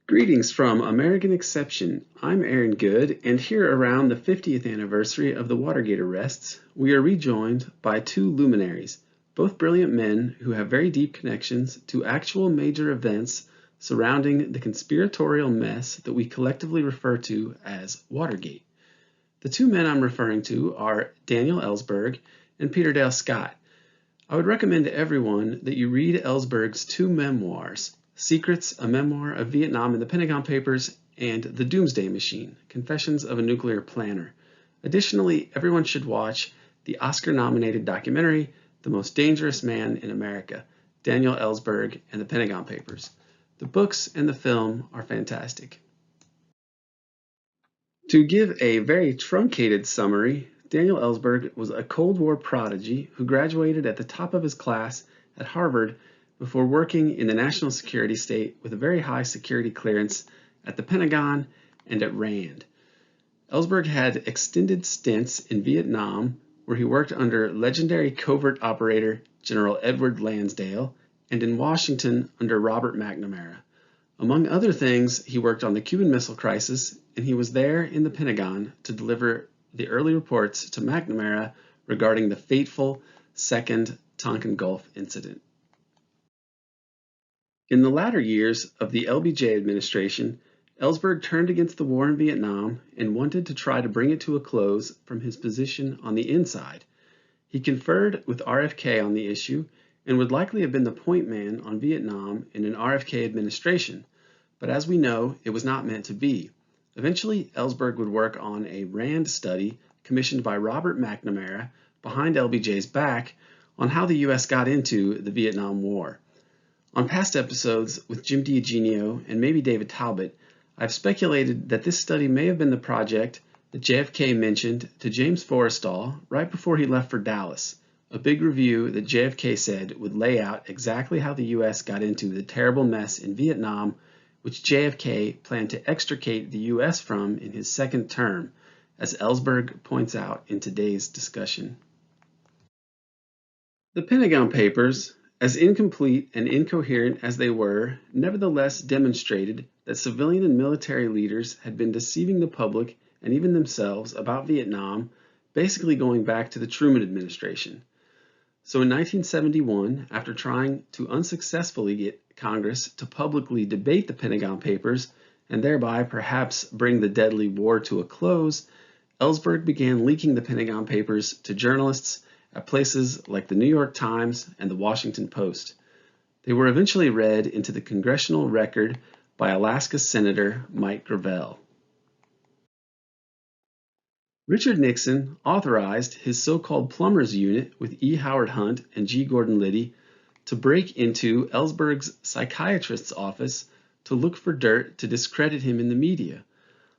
Greetings from American Exception. I'm Aaron Good, and here around the 50th anniversary of the Watergate arrests, we are rejoined by two luminaries, both brilliant men who have very deep connections to actual major events surrounding the conspiratorial mess that we collectively refer to as Watergate. The two men I'm referring to are Daniel Ellsberg and Peter Dale Scott. I would recommend to everyone that you read Ellsberg's two memoirs, Secrets, a Memoir of Vietnam in the Pentagon Papers, and The Doomsday Machine, Confessions of a Nuclear Planner. Additionally, everyone should watch the Oscar-nominated documentary, The Most Dangerous Man in America, Daniel Ellsberg and the Pentagon Papers. The books and the film are fantastic. To give a very truncated summary, Daniel Ellsberg was a Cold War prodigy who graduated at the top of his class at Harvard before working in the national security state with a very high security clearance at the Pentagon and at RAND. Ellsberg had extended stints in Vietnam, where he worked under legendary covert operator General Edward Lansdale, and in Washington under Robert McNamara. Among other things, he worked on the Cuban Missile Crisis, and he was there in the Pentagon to deliver the early reports to McNamara regarding the fateful Second Tonkin Gulf incident. In the latter years of the LBJ administration, Ellsberg turned against the war in Vietnam and wanted to try to bring it to a close from his position on the inside. He conferred with RFK on the issue and would likely have been the point man on Vietnam in an RFK administration, but as we know, it was not meant to be. Eventually, Ellsberg would work on a RAND study commissioned by Robert McNamara behind LBJ's back on how the U.S. got into the Vietnam War. On past episodes with Jim DiEugenio and maybe David Talbot, I've speculated that this study may have been the project that JFK mentioned to James Forrestal right before he left for Dallas, a big review that JFK said would lay out exactly how the U.S. got into the terrible mess in Vietnam, which JFK planned to extricate the U.S. from in his second term, as Ellsberg points out in today's discussion. The Pentagon Papers, as incomplete and incoherent as they were, nevertheless demonstrated that civilian and military leaders had been deceiving the public and even themselves about Vietnam, basically going back to the Truman administration. So in 1971, after trying to unsuccessfully get Congress to publicly debate the Pentagon Papers and thereby perhaps bring the deadly war to a close, Ellsberg began leaking the Pentagon Papers to journalists at places like the New York Times and the Washington Post. They were eventually read into the congressional record by Alaska Senator Mike Gravel. Richard Nixon authorized his so-called Plumbers unit with E. Howard Hunt and G. Gordon Liddy to break into Ellsberg's psychiatrist's office to look for dirt to discredit him in the media.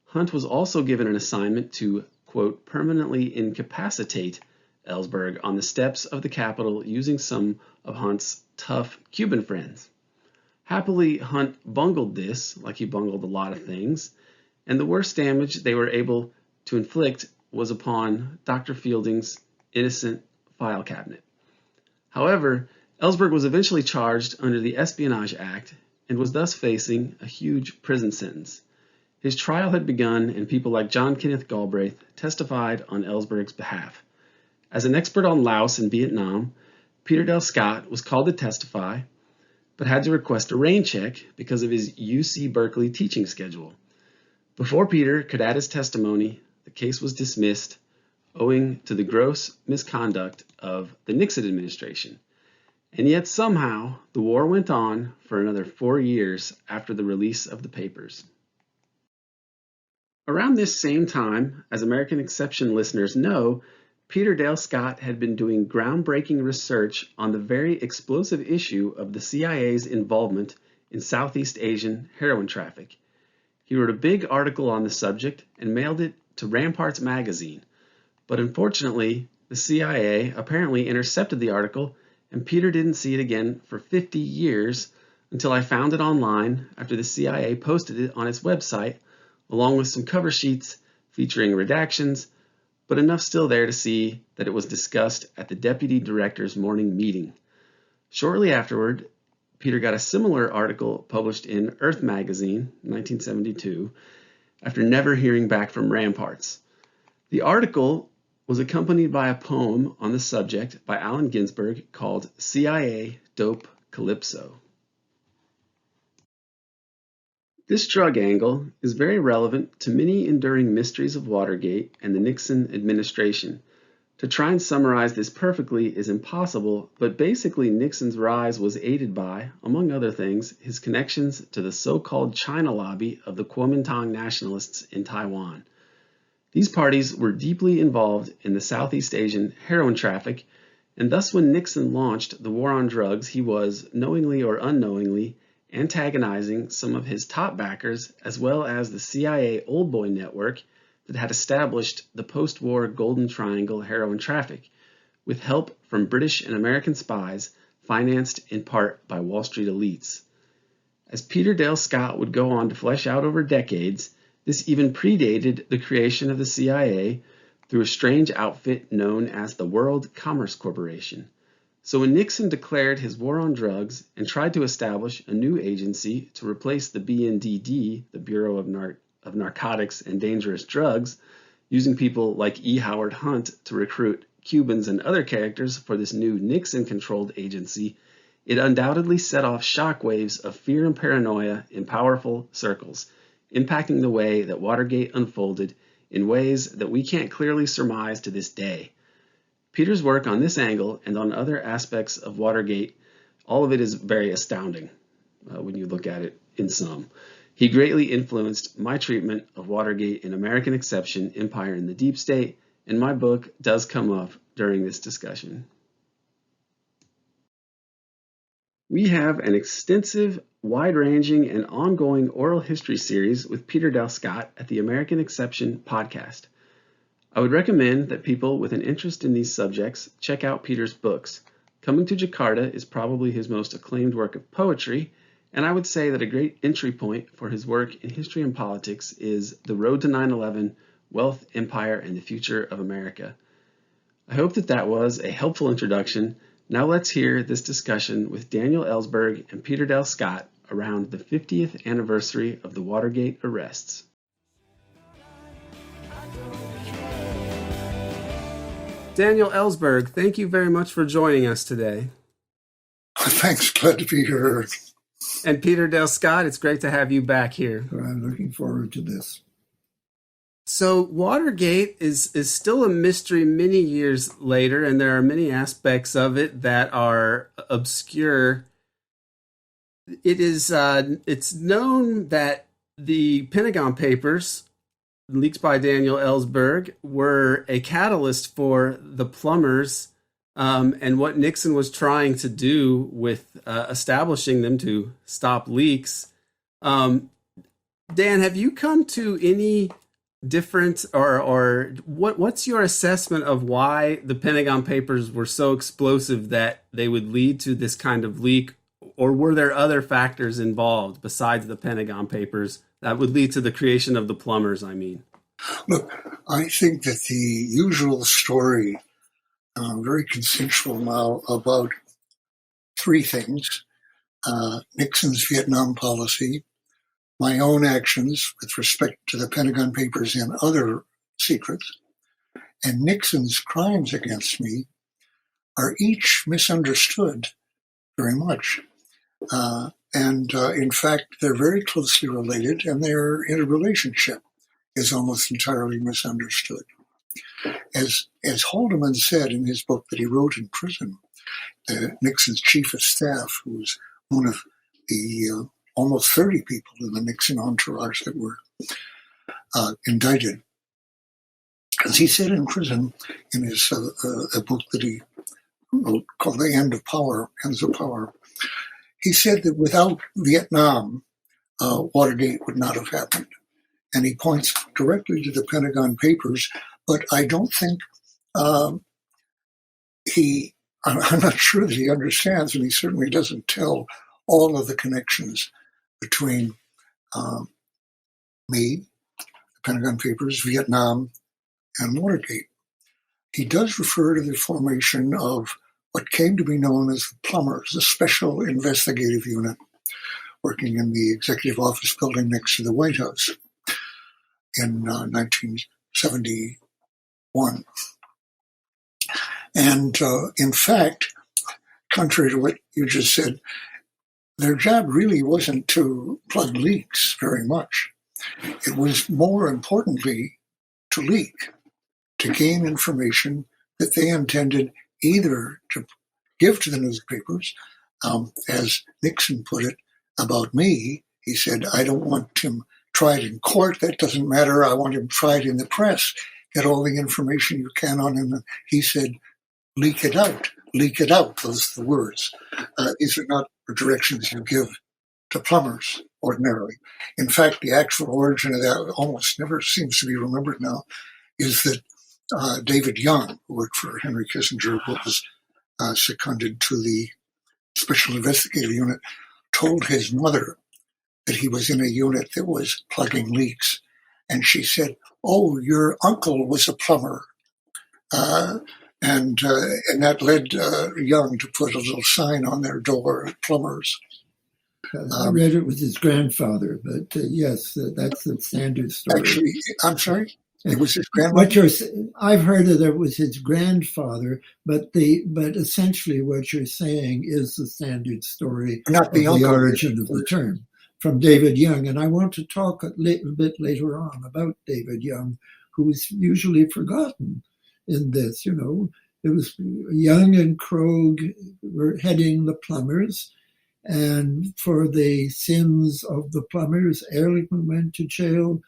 Hunt was also given an assignment to, quote, permanently incapacitate Ellsberg on the steps of the Capitol using some of Hunt's tough Cuban friends. Happily, Hunt bungled this, like he bungled a lot of things, and the worst damage they were able to inflict was upon Dr. Fielding's innocent file cabinet. However, Ellsberg was eventually charged under the Espionage Act and was thus facing a huge prison sentence. His trial had begun, and people like John Kenneth Galbraith testified on Ellsberg's behalf. As an expert on Laos and Vietnam, Peter Dale Scott was called to testify, but had to request a rain check because of his UC Berkeley teaching schedule. Before Peter could add his testimony, the case was dismissed, owing to the gross misconduct of the Nixon administration. And yet somehow, the war went on for another 4 years after the release of the papers. Around this same time, as American Exception listeners know, Peter Dale Scott had been doing groundbreaking research on the very explosive issue of the CIA's involvement in Southeast Asian heroin traffic. He wrote a big article on the subject and mailed it to Ramparts magazine, but unfortunately, the CIA apparently intercepted the article, and Peter didn't see it again for 50 years until I found it online after the CIA posted it on its website, along with some cover sheets featuring redactions, but enough still there to see that it was discussed at the deputy director's morning meeting. Shortly afterward, Peter got a similar article published in Earth magazine, 1972, after never hearing back from Ramparts. The article was accompanied by a poem on the subject by Allen Ginsberg called CIA Dope Calypso. This drug angle is very relevant to many enduring mysteries of Watergate and the Nixon administration. To try and summarize this perfectly is impossible, but basically Nixon's rise was aided by, among other things, his connections to the so-called China lobby of the Kuomintang nationalists in Taiwan. These parties were deeply involved in the Southeast Asian heroin traffic, and thus when Nixon launched the war on drugs, he was, knowingly or unknowingly, antagonizing some of his top backers as well as the CIA Old Boy network that had established the post-war Golden Triangle heroin traffic, with help from British and American spies financed in part by Wall Street elites. As Peter Dale Scott would go on to flesh out over decades, this even predated the creation of the CIA through a strange outfit known as the World Commerce Corporation. So when Nixon declared his war on drugs and tried to establish a new agency to replace the BNDD, the Bureau of Narcotics and Dangerous Drugs, using people like E. Howard Hunt to recruit Cubans and other characters for this new Nixon-controlled agency, it undoubtedly set off shockwaves of fear and paranoia in powerful circles, impacting the way that Watergate unfolded in ways that we can't clearly surmise to this day. Peter's work on this angle and on other aspects of Watergate, all of it is very astounding when you look at it in sum. He greatly influenced my treatment of Watergate in American Exception, Empire in the Deep State, and my book does come up during this discussion. We have an extensive, wide-ranging, and ongoing oral history series with Peter Dale Scott at the American Exception podcast. I would recommend that people with an interest in these subjects check out Peter's books. Coming to Jakarta is probably his most acclaimed work of poetry, and I would say that a great entry point for his work in history and politics is The Road to 9/11, Wealth, Empire, and the Future of America. I hope that was a helpful introduction. Now let's hear this discussion with Daniel Ellsberg and Peter Dale Scott around the 50th anniversary of the Watergate arrests. Daniel Ellsberg, thank you very much for joining us today. Thanks, glad to be here. And Peter Dale Scott, it's great to have you back here. I'm looking forward to this. So Watergate is still a mystery many years later, and there are many aspects of it that are obscure. It's known that the Pentagon Papers, leaked by Daniel Ellsberg, were a catalyst for the Plumbers and what Nixon was trying to do with establishing them to stop leaks. Dan, have you come to any different or what's your assessment of why the Pentagon Papers were so explosive that they would lead to this kind of leak, or were there other factors involved besides the Pentagon Papers that would lead to the creation of the Plumbers, I mean? Look, I think that the usual story, very consensual now, about three things: Nixon's Vietnam policy, my own actions with respect to the Pentagon Papers and other secrets, and Nixon's crimes against me, are each misunderstood very much. In fact, they're very closely related, and their interrelationship is almost entirely misunderstood. As Haldeman said in his book that he wrote in prison, Nixon's chief of staff, who was one of the almost 30 people in the Nixon entourage that were indicted. As he said in prison, in his a book that he wrote called The Ends of Power, he said that without Vietnam, Watergate would not have happened. And he points directly to the Pentagon Papers, but I don't think I'm not sure that he understands, and he certainly doesn't tell all of the connections between me, the Pentagon Papers, Vietnam, and Watergate. He does refer to the formation of what came to be known as the Plumbers, a special investigative unit working in the executive office building next to the White House in 1971. And in fact, contrary to what you just said, their job really wasn't to plug leaks very much. It was more importantly to leak, to gain information that they intended either to give to the newspapers, as Nixon put it about me. He said, I don't want him tried in court. That doesn't matter. I want him tried in the press. Get all the information you can on him. He said, leak it out. Leak it out. Those are the words. These are not the directions you give to plumbers ordinarily. In fact, the actual origin of that almost never seems to be remembered now, is that David Young, who worked for Henry Kissinger, who was seconded to the Special Investigative Unit, told his mother that he was in a unit that was plugging leaks. And she said, oh, your uncle was a plumber. And that led Young to put a little sign on their door, Plumbers. I read it with his grandfather, but yes, that's the standard story. Actually, I'm sorry? It was his grandfather? I've heard that it was his grandfather, but essentially what you're saying is the standard story Not the of the origin of the term from David Young. And I want to talk a little bit later on about David Young, who is usually forgotten in this. You know, it was Young and Krogh were heading the Plumbers, and for the sins of the Plumbers, Ehrlichman went to jail,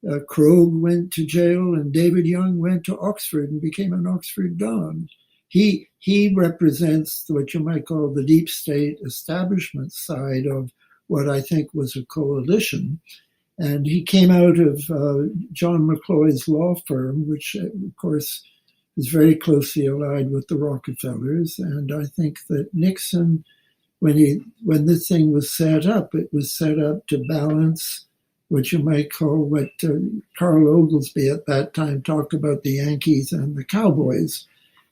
Krogh went to jail, and David Young went to Oxford and became an Oxford Don. He represents what you might call the deep state establishment side of what I think was a coalition. And he came out of John McCloy's law firm, which, of course, is very closely allied with the Rockefellers. And I think that Nixon, when this thing was set up, it was set up to balance what you might call what Carl Oglesby at that time talked about, the Yankees and the Cowboys.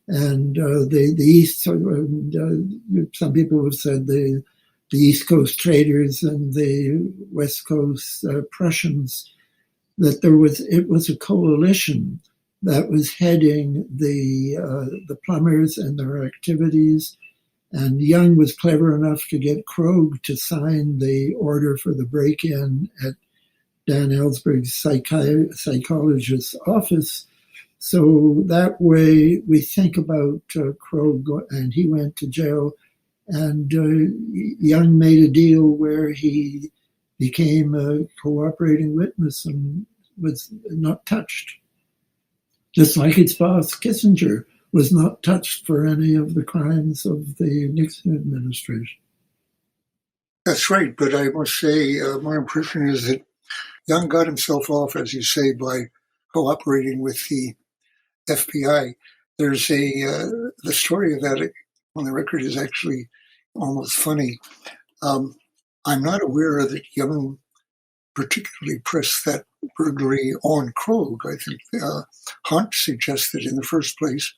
And the East, some people have said the East Coast traders and the West Coast Prussians, that it was a coalition that was heading the Plumbers and their activities. And Young was clever enough to get Krogh to sign the order for the break-in at Dan Ellsberg's psychologist's office. So that way we think about Krogh, and he went to jail, and Young made a deal where he became a cooperating witness and was not touched. Just like its boss, Kissinger, was not touched for any of the crimes of the Nixon administration. That's right, but I must say my impression is that Young got himself off, as you say, by cooperating with the FBI. There's the story of that on the record is actually almost funny. I'm not aware that Young particularly pressed that burglary on Krogh. I think Hunt suggested in the first place,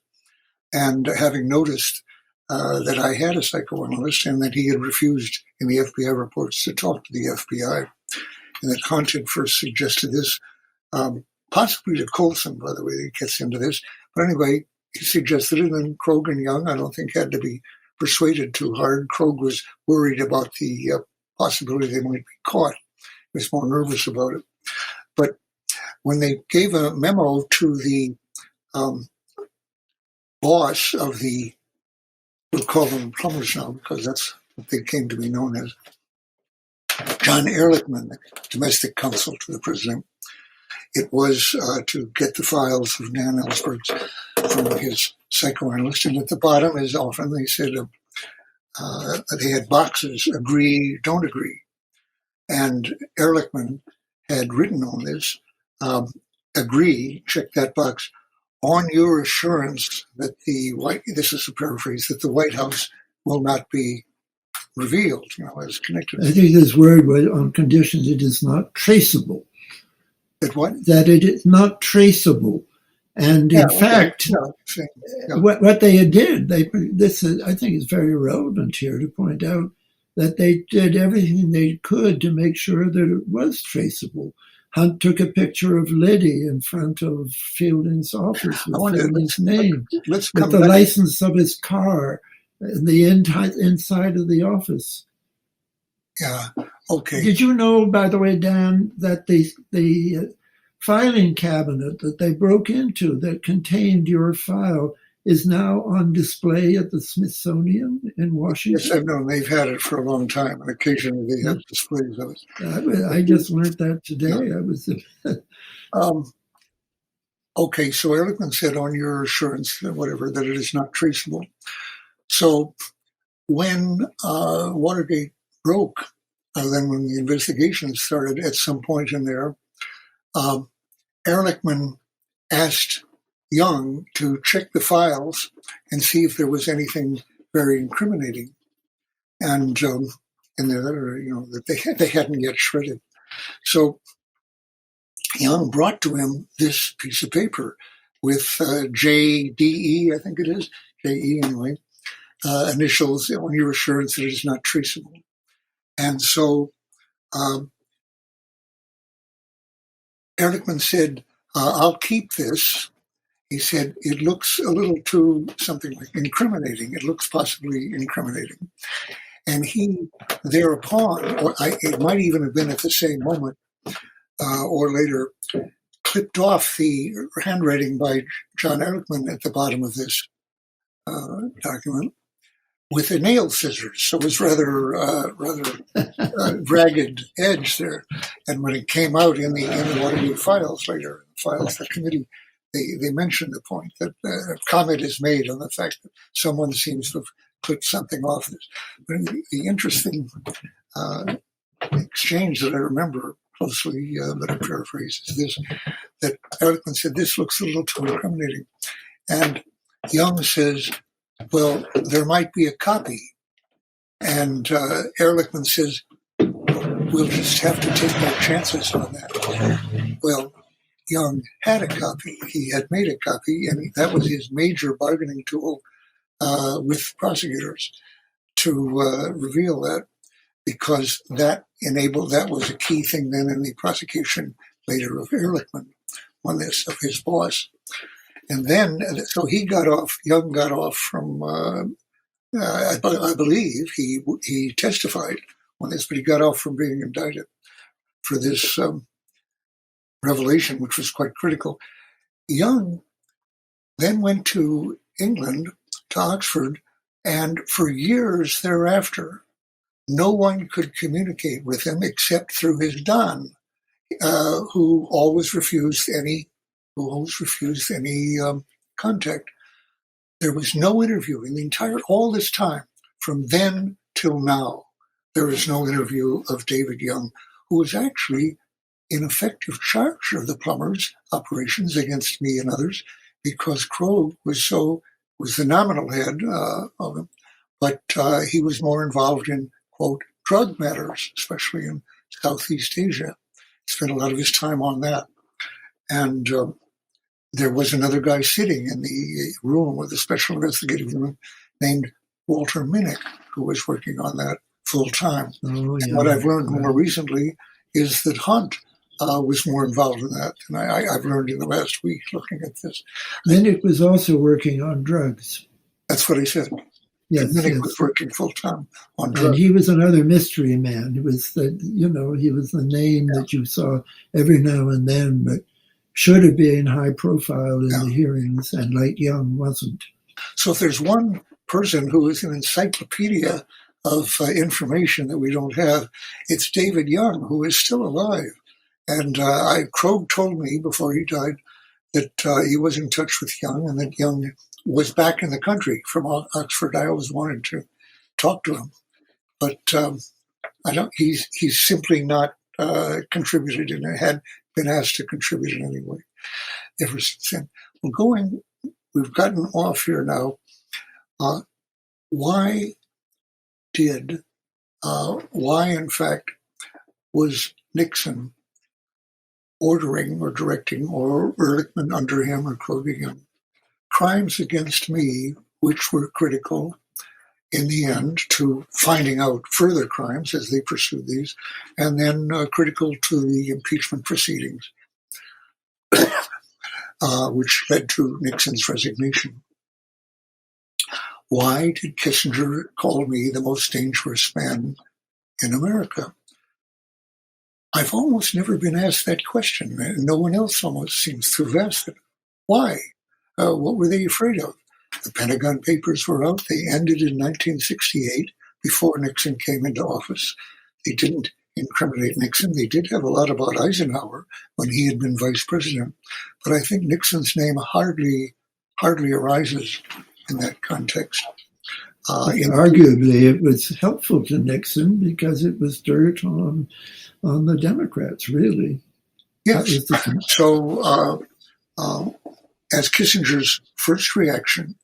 and having noticed that I had a psychoanalyst and that he had refused in the FBI reports to talk to the FBI, and that Hunt had first suggested this, possibly to Coulson, by the way, that gets into this. But anyway, he suggested it, and Krogh and Young, I don't think, had to be persuaded too hard. Krogh was worried about the possibility they might be caught. He was more nervous about it. But when they gave a memo to the boss of the, we'll call them Plumbers now, because that's what they came to be known as, John Ehrlichman, the domestic counsel to the president, it was to get the files of Dan Ellsberg from his psychoanalyst. And at the bottom, as often, they said they had boxes, agree, don't agree. And Ehrlichman had written on this, agree, check that box, on your assurance that this is a paraphrase, that the White House will not be revealed, as connected. I think this word was on conditions it is not traceable. That what? That it is not traceable. And Yeah, in okay. fact, Yeah. what they did, this is, I think, is very relevant here to point out that they did everything they could to make sure that it was traceable. Hunt took a picture of Liddy in front of Fielding's office with Fielding's name, with the license of his car, and the inside of the office. Yeah. Okay. Did you know, by the way, Dan, that the filing cabinet that they broke into that contained your file is now on display at the Smithsonian in Washington? Yes, I've known they've had it for a long time, and occasionally they have displays of it. I just learned that today. Okay, so Ehrlichman said on your assurance, whatever, that it is not traceable. So when Watergate broke, then when the investigation started at some point in there, Ehrlichman asked Young to check the files and see if there was anything very incriminating, and in there, that they hadn't yet shredded. So Young brought to him this piece of paper with JDE, I think it is, JE anyway, initials on your assurance that it is not traceable. And so Ehrlichman said, I'll keep this. He said, it looks a little too something like incriminating. It looks possibly incriminating. And he thereupon, or it might even have been at the same moment or later, clipped off the handwriting by John Ehrlichman at the bottom of this document with a nail scissors. So it was rather ragged edge there. And when it came out in the Watergate files later, files the committee, they mentioned the point that a comment is made on the fact that someone seems to have clipped something off this. But the interesting exchange that I remember closely, but I paraphrase, is this, that Ehrlichman said, this looks a little too incriminating. And Young says, well, there might be a copy. And Ehrlichman says, we'll just have to take our chances on that. Well, Young had a copy. He had made a copy, and that was his major bargaining tool with prosecutors to reveal that, because that was a key thing then in the prosecution later of Ehrlichman on this, of his boss. And then, so Young got off from, I believe he testified on this, but he got off from being indicted for this revelation, which was quite critical. Young then went to England, to Oxford, and for years thereafter, no one could communicate with him except through his Don, who always refused any contact. There was no interview in all this time, from then till now. There was no interview of David Young, who was actually in effective charge of the Plumbers operations against me and others, because Krogh was the nominal head of them, but he was more involved in, quote, drug matters, especially in Southeast Asia. Spent a lot of his time on that. And there was another guy sitting in the room with the special investigative unit named Walter Minnick, who was working on that full time. Oh, yeah. And what I've learned more recently is that Hunt was more involved in that than I've learned in the last week looking at this. Minnick was also working on drugs. That's what he said. Yes, Minnick was working full time on drugs. And he was another mystery man. He was the name that you saw every now and then, but should have been high profile in the hearings, and like Young wasn't. So if there's one person who is an encyclopedia of information that we don't have, it's David Young, who is still alive. And Krogh told me before he died that he was in touch with Young, and that Young was back in the country from Oxford. I always wanted to talk to him, but he's simply not contributed, and had been asked to contribute in any way ever since then. We've gotten off here now. Why in fact was Nixon ordering or directing, or Ehrlichman under him or quoting him, crimes against me, which were critical in the end to finding out further crimes as they pursued these, and then critical to the impeachment proceedings, which led to Nixon's resignation. Why did Kissinger call me the most dangerous man in America? I've almost never been asked that question, and no one else almost seems to have asked it. Why? What were they afraid of? The Pentagon Papers were out. They ended in 1968, before Nixon came into office. They didn't incriminate Nixon. They did have a lot about Eisenhower when he had been vice president. But I think Nixon's name hardly arises in that context. Arguably, it was helpful to Nixon because it was dirt on the Democrats, really. Yes. So as Kissinger's first reaction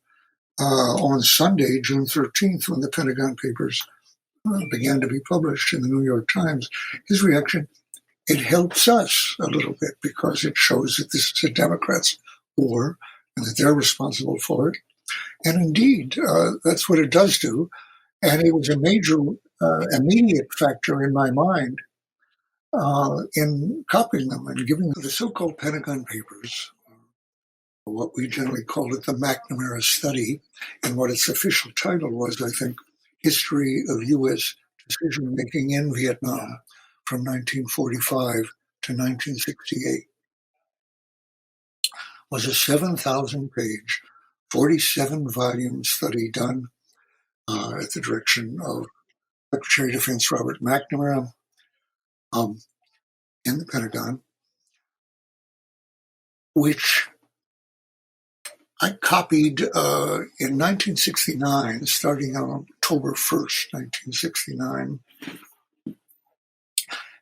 on Sunday, June 13th, when the Pentagon Papers began to be published in the New York Times, his reaction, it helps us a little bit because it shows that this is a Democrats' war and that they're responsible for it. And indeed, that's what it does do. And it was a major immediate factor in my mind in copying them and giving them the so-called Pentagon Papers, what we generally call it the McNamara Study, and what its official title was, I think, History of U.S. Decision-Making in Vietnam from 1945 to 1968, was a 7,000-page, 47-volume study done at the direction of Secretary of Defense Robert McNamara in the Pentagon, which I copied in 1969, starting on October 1st, 1969,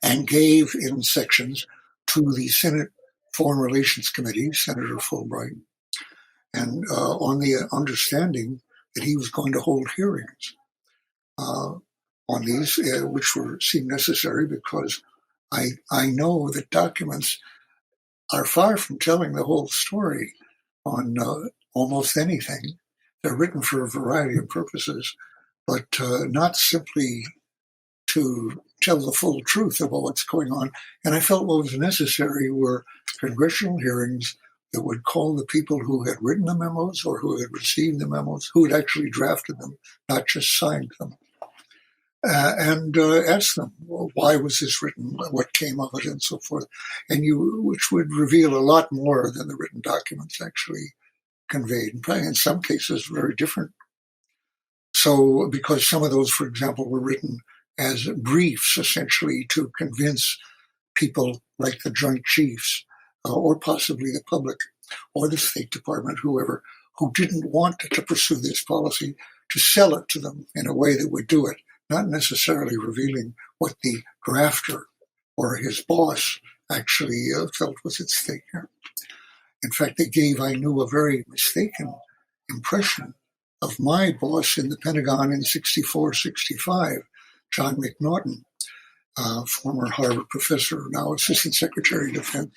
and gave in sections to the Senate Foreign Relations Committee, Senator Fulbright, and on the understanding that he was going to hold hearings on these, which seemed necessary because I know that documents are far from telling the whole story on almost anything. They're written for a variety of purposes, but not simply to tell the full truth about what's going on. And I felt what was necessary were congressional hearings that would call the people who had written the memos or who had received the memos, who had actually drafted them, not just signed them, and ask them, well, why was this written, what came of it, and so forth, which would reveal a lot more than the written documents actually conveyed, and probably in some cases very different. So, because some of those, for example, were written as briefs, essentially, to convince people like the Joint Chiefs, or possibly the public, or the State Department, whoever, who didn't want to pursue this policy, to sell it to them in a way that would do it, not necessarily revealing what the drafter or his boss actually felt was at stake here. In fact, they gave, I knew, a very mistaken impression of my boss in the Pentagon in 64, 65, John McNaughton, former Harvard professor, now Assistant Secretary of Defense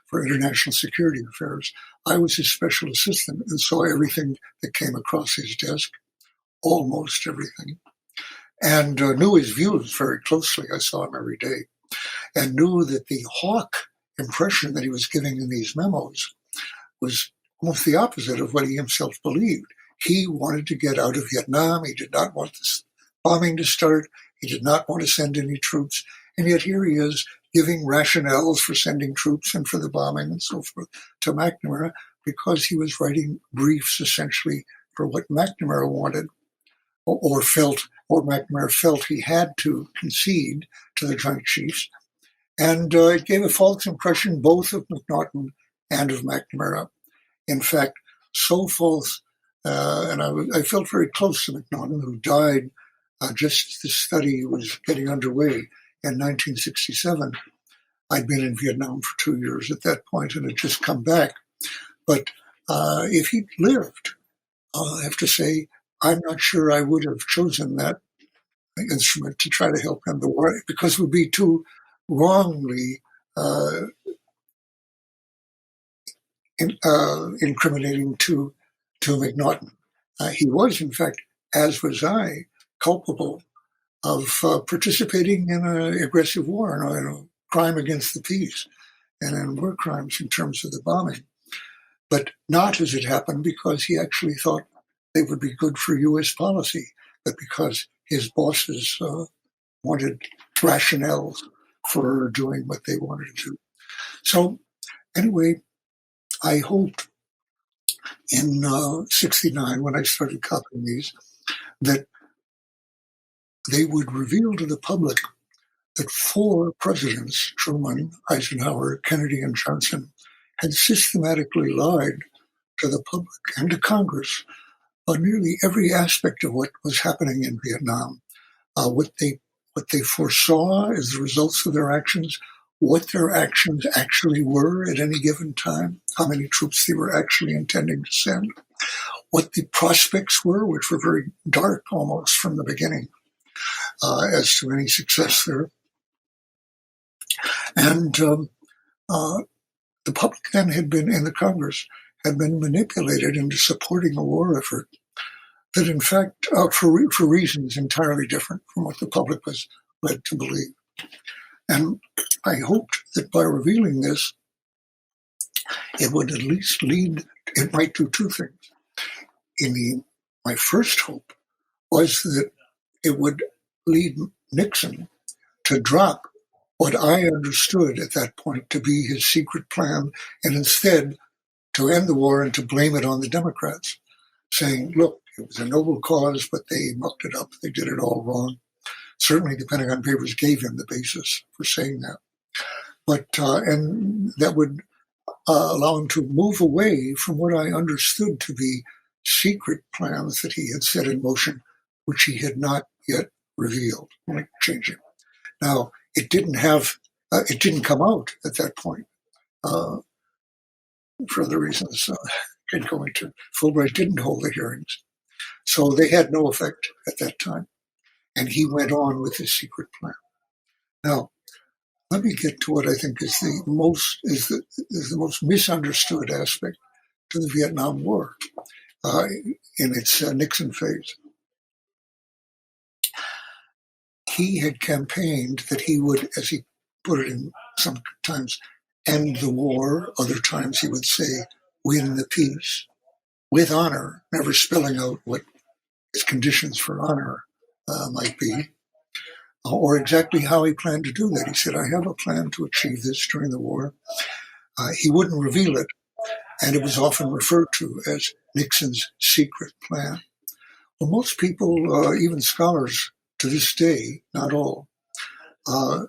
for International Security Affairs. I was his special assistant and saw everything that came across his desk, almost everything, and knew his views very closely. I saw him every day, and knew that the hawk impression that he was giving in these memos was almost the opposite of what he himself believed. He wanted to get out of Vietnam. He did not want this bombing to start. He did not want to send any troops. And yet here he is giving rationales for sending troops and for the bombing and so forth to McNamara because he was writing briefs essentially for what McNamara wanted or McNamara felt he had to concede to the Joint Chiefs. And it gave a false impression both of McNaughton and of McNamara. In fact, so false, and I felt very close to McNaughton, who died just as the study was getting underway in 1967. I'd been in Vietnam for 2 years at that point and had just come back. But if he'd lived, I have to say, I'm not sure I would have chosen that instrument to try to help end the war because it would be too wrongly incriminating to McNaughton. He was, in fact, as was I, culpable of participating in an aggressive war, in a crime against the peace, and in war crimes in terms of the bombing. But not, as it happened, because he actually thought they would be good for U.S. policy, but because his bosses wanted rationales for doing what they wanted to do. So anyway, I hoped in 1969, when I started copying these, that they would reveal to the public that 4 presidents, Truman, Eisenhower, Kennedy, and Johnson, had systematically lied to the public and to Congress on nearly every aspect of what was happening in Vietnam, what they foresaw as the results of their actions, what their actions actually were at any given time, how many troops they were actually intending to send, what the prospects were, which were very dark almost from the beginning, as to any success there. And the public then had been, in the Congress, had been manipulated into supporting a war effort that, in fact, for reasons entirely different from what the public was led to believe. And I hoped that by revealing this, it would at least it might do 2 things. My first hope was that it would lead Nixon to drop what I understood at that point to be his secret plan, and instead to end the war and to blame it on the Democrats, saying, look, it was a noble cause, but they mucked it up. They did it all wrong. Certainly the Pentagon Papers gave him the basis for saying that. But and that would allow him to move away from what I understood to be secret plans that he had set in motion, which he had not yet revealed. Like changing. Now, it didn't come out at that point. For other reasons, I can go into. Fulbright didn't hold the hearings. So they had no effect at that time. And he went on with his secret plan. Now, let me get to what I think is the most misunderstood aspect to the Vietnam War in its Nixon phase. He had campaigned that he would, as he put it in sometimes, end the war. Other times he would say, win the peace with honor, never spelling out what his conditions for honor might be, or exactly how he planned to do that. He said, I have a plan to achieve this during the war. He wouldn't reveal it, and it was often referred to as Nixon's secret plan. Well, most people, even scholars to this day, not all,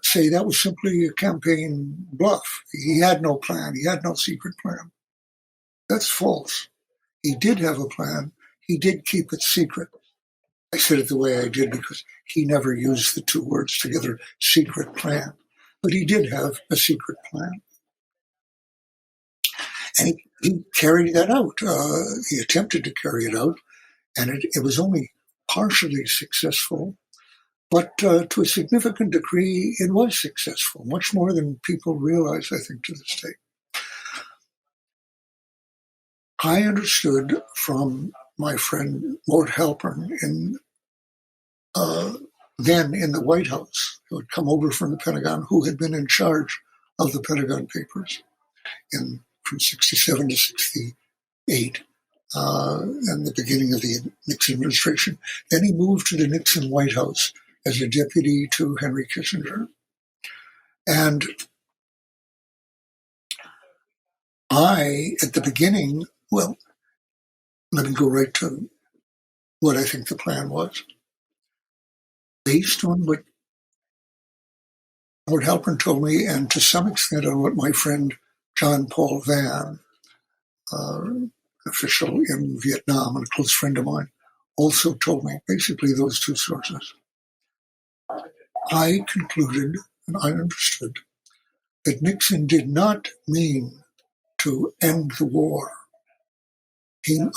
say that was simply a campaign bluff. He had no plan. He had no secret plan. That's false. He did have a plan. He did keep it secret. I said it the way I did because he never used the 2 words together, secret plan. But he did have a secret plan. And he carried that out. He attempted to carry it out, and it was only partially successful. But to a significant degree, it was successful, much more than people realize, I think, to this day. I understood from my friend Mort Halpern, then in the White House, who had come over from the Pentagon, who had been in charge of the Pentagon Papers from 67 to 68, and the beginning of the Nixon administration. Then he moved to the Nixon White House as a deputy to Henry Kissinger. And I, at the beginning, well, let me go right to what I think the plan was. Based on what Lord Halpern told me, and to some extent on what my friend John Paul Vann, official in Vietnam and a close friend of mine, also told me, basically those 2 sources. I concluded, and I understood, that Nixon did not mean to end the war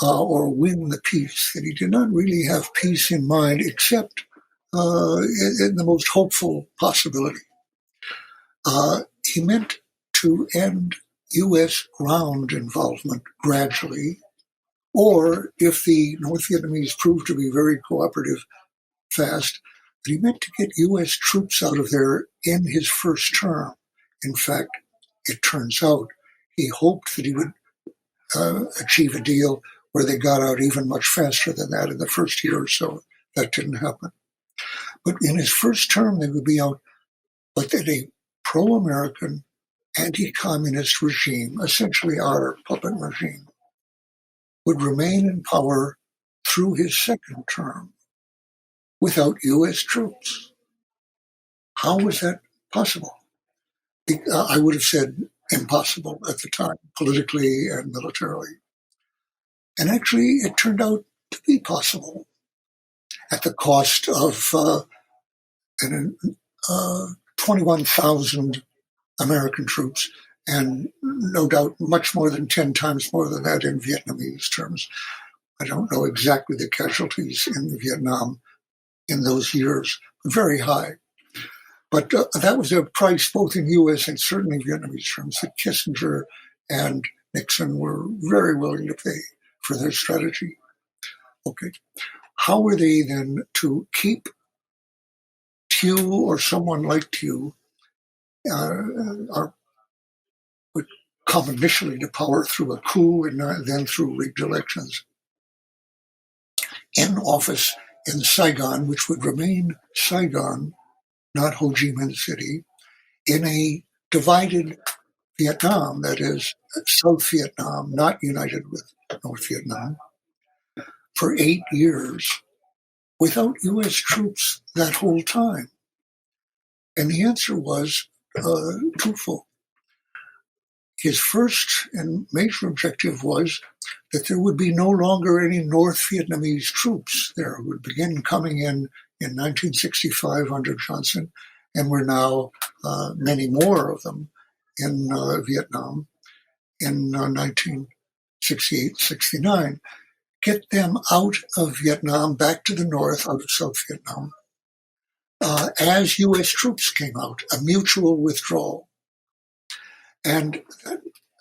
or win the peace, that he did not really have peace in mind except in the most hopeful possibility. He meant to end U.S. ground involvement gradually, or if the North Vietnamese proved to be very cooperative fast, that he meant to get U.S. troops out of there in his first term. In fact, it turns out he hoped that he would achieve a deal where they got out even much faster than that in the first year or so. That didn't happen. But in his first term, they would be out, but that a pro-American, anti-communist regime, essentially our puppet regime, would remain in power through his second term without U.S. troops. How was that possible? I would have said impossible at the time, politically and militarily. And actually, it turned out to be possible at the cost of 21,000 American troops, and no doubt much more than 10 times more than that in Vietnamese terms. I don't know exactly the casualties in Vietnam in those years, very high. But that was a price both in U.S. and certainly Vietnamese terms that Kissinger and Nixon were very willing to pay for their strategy. Okay. How were they then to keep Thieu or someone like Thieu would come initially to power through a coup and then through rigged elections in office in Saigon, which would remain Saigon, not Ho Chi Minh City, in a divided Vietnam, that is, South Vietnam, not united with North Vietnam, for 8 years without U.S. troops that whole time? And the answer was twofold. His first and major objective was that there would be no longer any North Vietnamese troops. There would begin coming in 1965 under Johnson, and were now many more of them in Vietnam in 1968-69. Get them out of Vietnam, back to the north, out of South Vietnam, as U.S. troops came out, a mutual withdrawal. And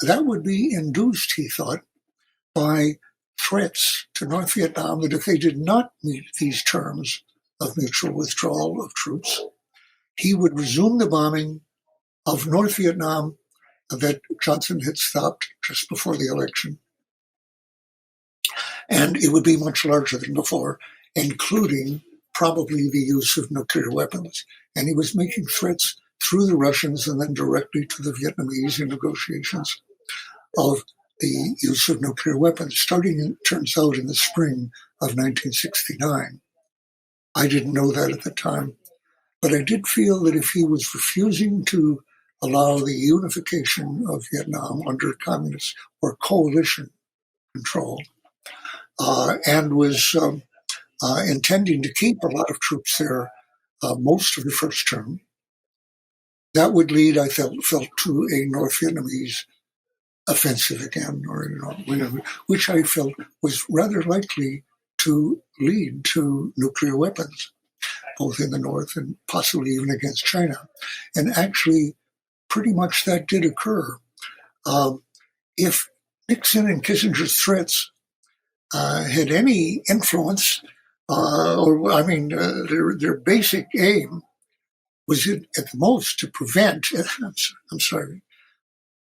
that would be induced, he thought, by threats to North Vietnam that if they did not meet these terms of mutual withdrawal of troops, he would resume the bombing of North Vietnam that Johnson had stopped just before the election. And it would be much larger than before, including probably the use of nuclear weapons. And he was making threats through the Russians and then directly to the Vietnamese in negotiations of the use of nuclear weapons, starting, it turns out, in the spring of 1969. I didn't know that at the time, but I did feel that if he was refusing to allow the unification of Vietnam under communist or coalition control, and was intending to keep a lot of troops there most of the first term, that would lead, I felt, to a North Vietnamese offensive again, or which I felt was rather likely to lead to nuclear weapons, both in the North and possibly even against China. And actually, pretty much that did occur. If Nixon and Kissinger's threats had any influence, their basic aim was at the most to prevent,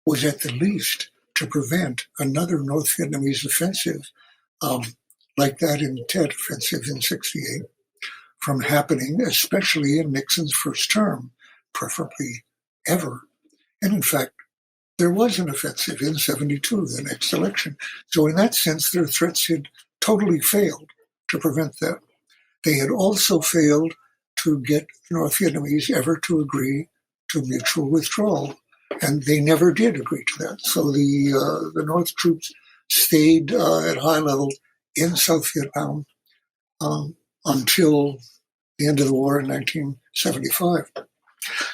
was at the least to prevent another North Vietnamese offensive like that in the Tet Offensive in 1968 from happening, especially in Nixon's first term, preferably ever. And in fact, there was an offensive in 1972, the next election. So in that sense, their threats had totally failed to prevent that. They had also failed to get the North Vietnamese ever to agree to mutual withdrawal, and they never did agree to that. So the North troops stayed at high level in South Vietnam until the end of the war in 1975.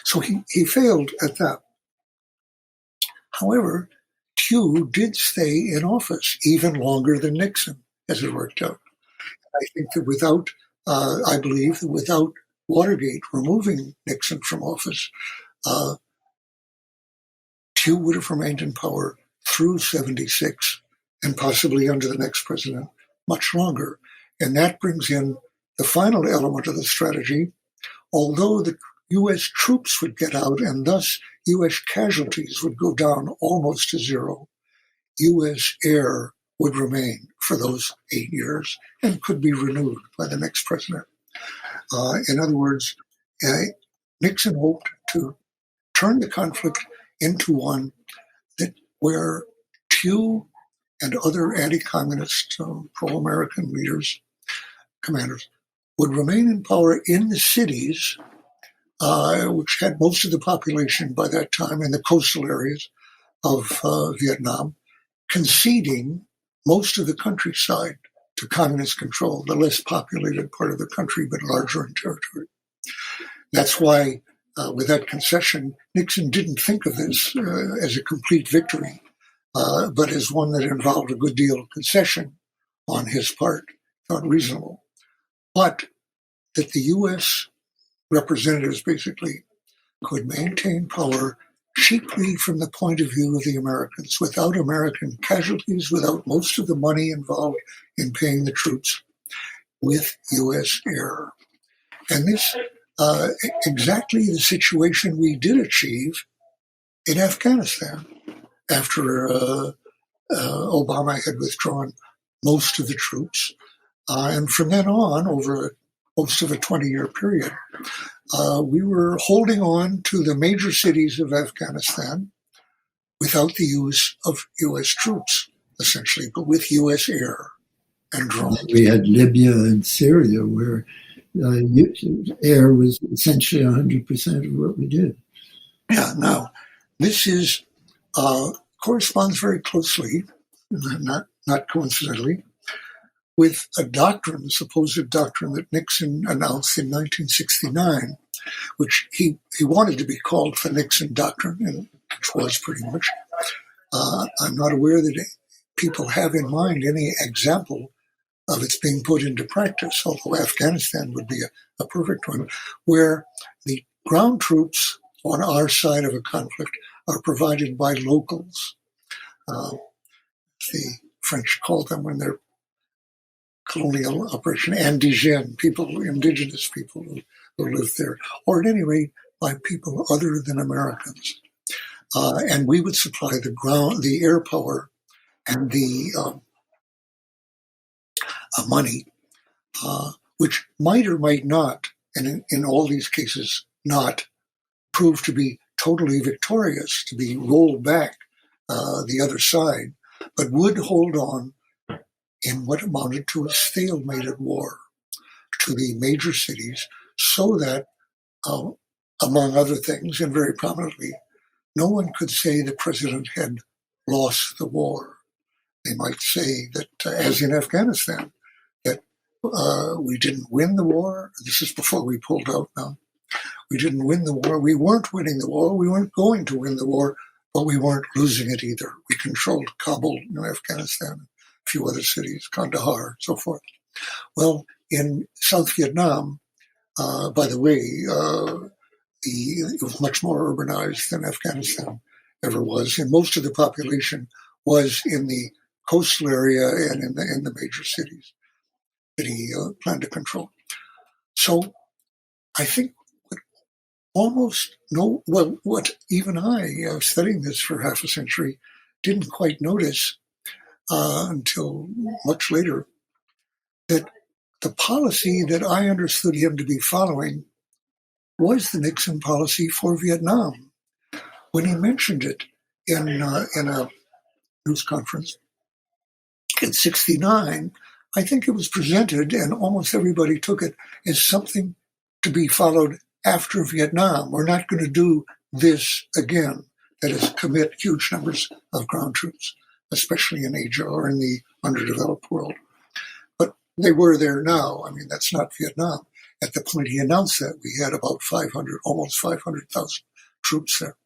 So he failed at that. However, Thieu did stay in office even longer than Nixon, as it worked out. I think that I believe that without Watergate removing Nixon from office, Pew would have remained in power through 76 and possibly under the next president much longer. And that brings in the final element of the strategy. Although the U.S. troops would get out and thus U.S. casualties would go down almost to zero, U.S. air would remain for those 8 years and could be renewed by the next president. In other words, Nixon hoped to turn the conflict into one where Pew and other anti-communist, pro-American commanders, would remain in power in the cities, which had most of the population by that time in the coastal areas of Vietnam, conceding most of the countryside to communist control, the less populated part of the country, but larger in territory. That's why, with that concession, Nixon didn't think of this as a complete victory, but as one that involved a good deal of concession on his part, not reasonable. But that the U.S. representatives basically could maintain power cheaply from the point of view of the Americans, without American casualties, without most of the money involved in paying the troops, with U.S. air. And this exactly the situation we did achieve in Afghanistan after Obama had withdrawn most of the troops. And from then on, over most of a 20-year period, we were holding on to the major cities of Afghanistan without the use of U.S. troops, essentially, but with U.S. air and drones. We had Libya and Syria, where air was essentially 100% of what we did. Yeah, now, this is corresponds very closely, not coincidentally, with a doctrine, a supposed doctrine that Nixon announced in 1969, which he wanted to be called the Nixon Doctrine, and which was pretty much. I'm not aware that people have in mind any example of its being put into practice, although Afghanistan would be a perfect one, where the ground troops on our side of a conflict are provided by locals. The French call them, when they're colonial operation, indigènes, people, indigenous people who live there, or at any rate by people other than Americans. And we would supply the air power and the money, which might or might not, and in all these cases not, prove to be totally victorious, to be rolled back the other side, but would hold on in what amounted to a stalemated war to the major cities, so that, among other things, and very prominently, no one could say the president had lost the war. They might say that, as in Afghanistan, that we didn't win the war. This is before we pulled out now. We didn't win the war. We weren't winning the war. We weren't going to win the war, but we weren't losing it either. We controlled Kabul in Afghanistan, a few other cities, Kandahar, and so forth. Well, in South Vietnam, by the way, it was much more urbanized than Afghanistan ever was, and most of the population was in the coastal area and in the major cities that he planned to control. So I think what even I, studying this for half a century, didn't quite notice until much later, that the policy that I understood him to be following was the Nixon policy for Vietnam. When he mentioned it in a news conference in '69, I think it was presented, and almost everybody took it as something to be followed after Vietnam. We're not going to do this again, that is, commit huge numbers of ground troops, especially in Asia or in the underdeveloped world. But they were there now. I mean, that's not Vietnam. At the point he announced that, we had about almost 500,000 troops there.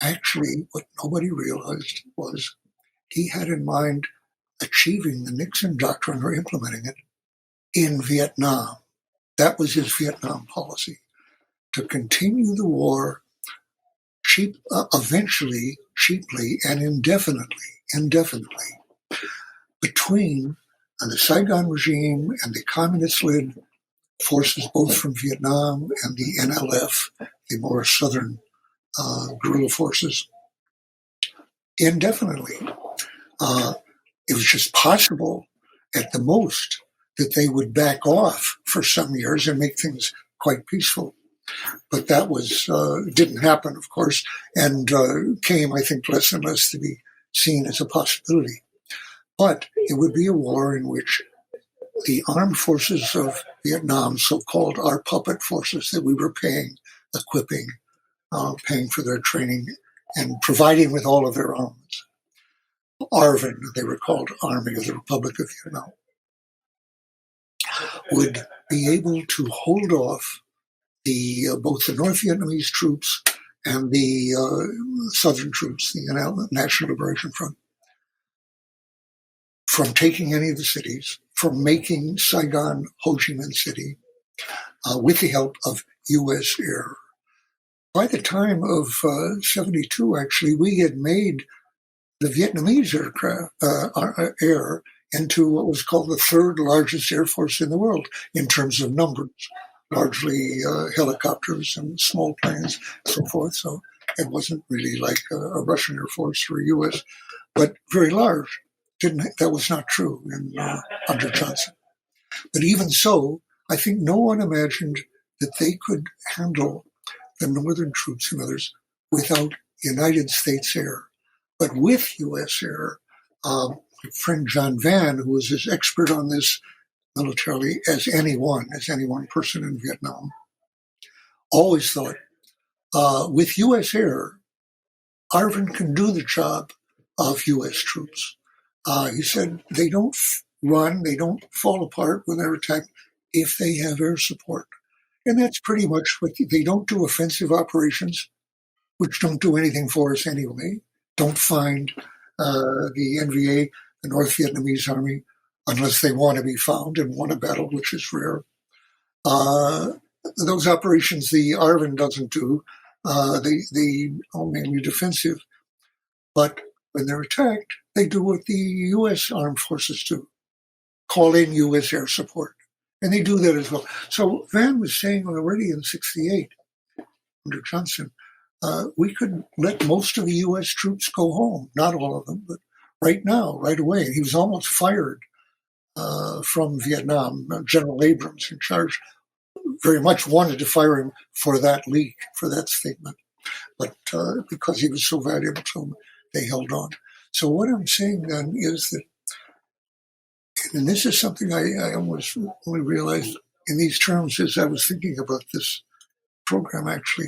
Actually, what nobody realized was he had in mind achieving the Nixon Doctrine, or implementing it, in Vietnam. That was his Vietnam policy, to continue the war eventually, cheaply, and indefinitely, between the Saigon regime and the communist-led forces, both from Vietnam and the NLF, the more southern guerrilla forces, indefinitely. It was just possible, at the most, that they would back off for some years and make things quite peaceful. But that didn't happen, of course, and came, I think, less and less to be seen as a possibility. But it would be a war in which the armed forces of Vietnam, so-called our puppet forces that we were paying, equipping, paying for their training, and providing with all of their armaments. ARVN, they were called Army of the Republic of Vietnam, would be able to hold off both the North Vietnamese troops and the southern troops, the National Liberation Front, from taking any of the cities, from making Saigon Ho Chi Minh City, with the help of U.S. air. By the time of 72, actually, we had made the Vietnamese air into what was called the third largest air force in the world in terms of numbers, largely helicopters and small planes and so forth. So it wasn't really like a Russian air force or a U.S., but very large. That was not true under Johnson. But even so, I think no one imagined that they could handle the northern troops and others without United States air. But with U.S. air, my friend John Van, who was as expert on this militarily as any one person in Vietnam, always thought, with U.S. air, ARVN can do the job of U.S. troops. He said they don't run, they don't fall apart when they're attacked if they have air support. And that's pretty much what they don't do. Offensive operations, which don't do anything for us anyway. Don't find the NVA, the North Vietnamese Army, unless they want to be found and won a battle, which is rare. Those operations the ARVN doesn't do. They are mainly defensive. But when they're attacked, they do what the U.S. armed forces do, call in U.S. air support. And they do that as well. So Van was saying already in 68, under Johnson, we could let most of the U.S. troops go home. Not all of them, but right now, right away. And he was almost fired from Vietnam. General Abrams, in charge, very much wanted to fire him for that leak, for that statement. But because he was so valuable to them, they held on. So what I'm saying then is that, and this is something I almost only realized in these terms as I was thinking about this program, actually,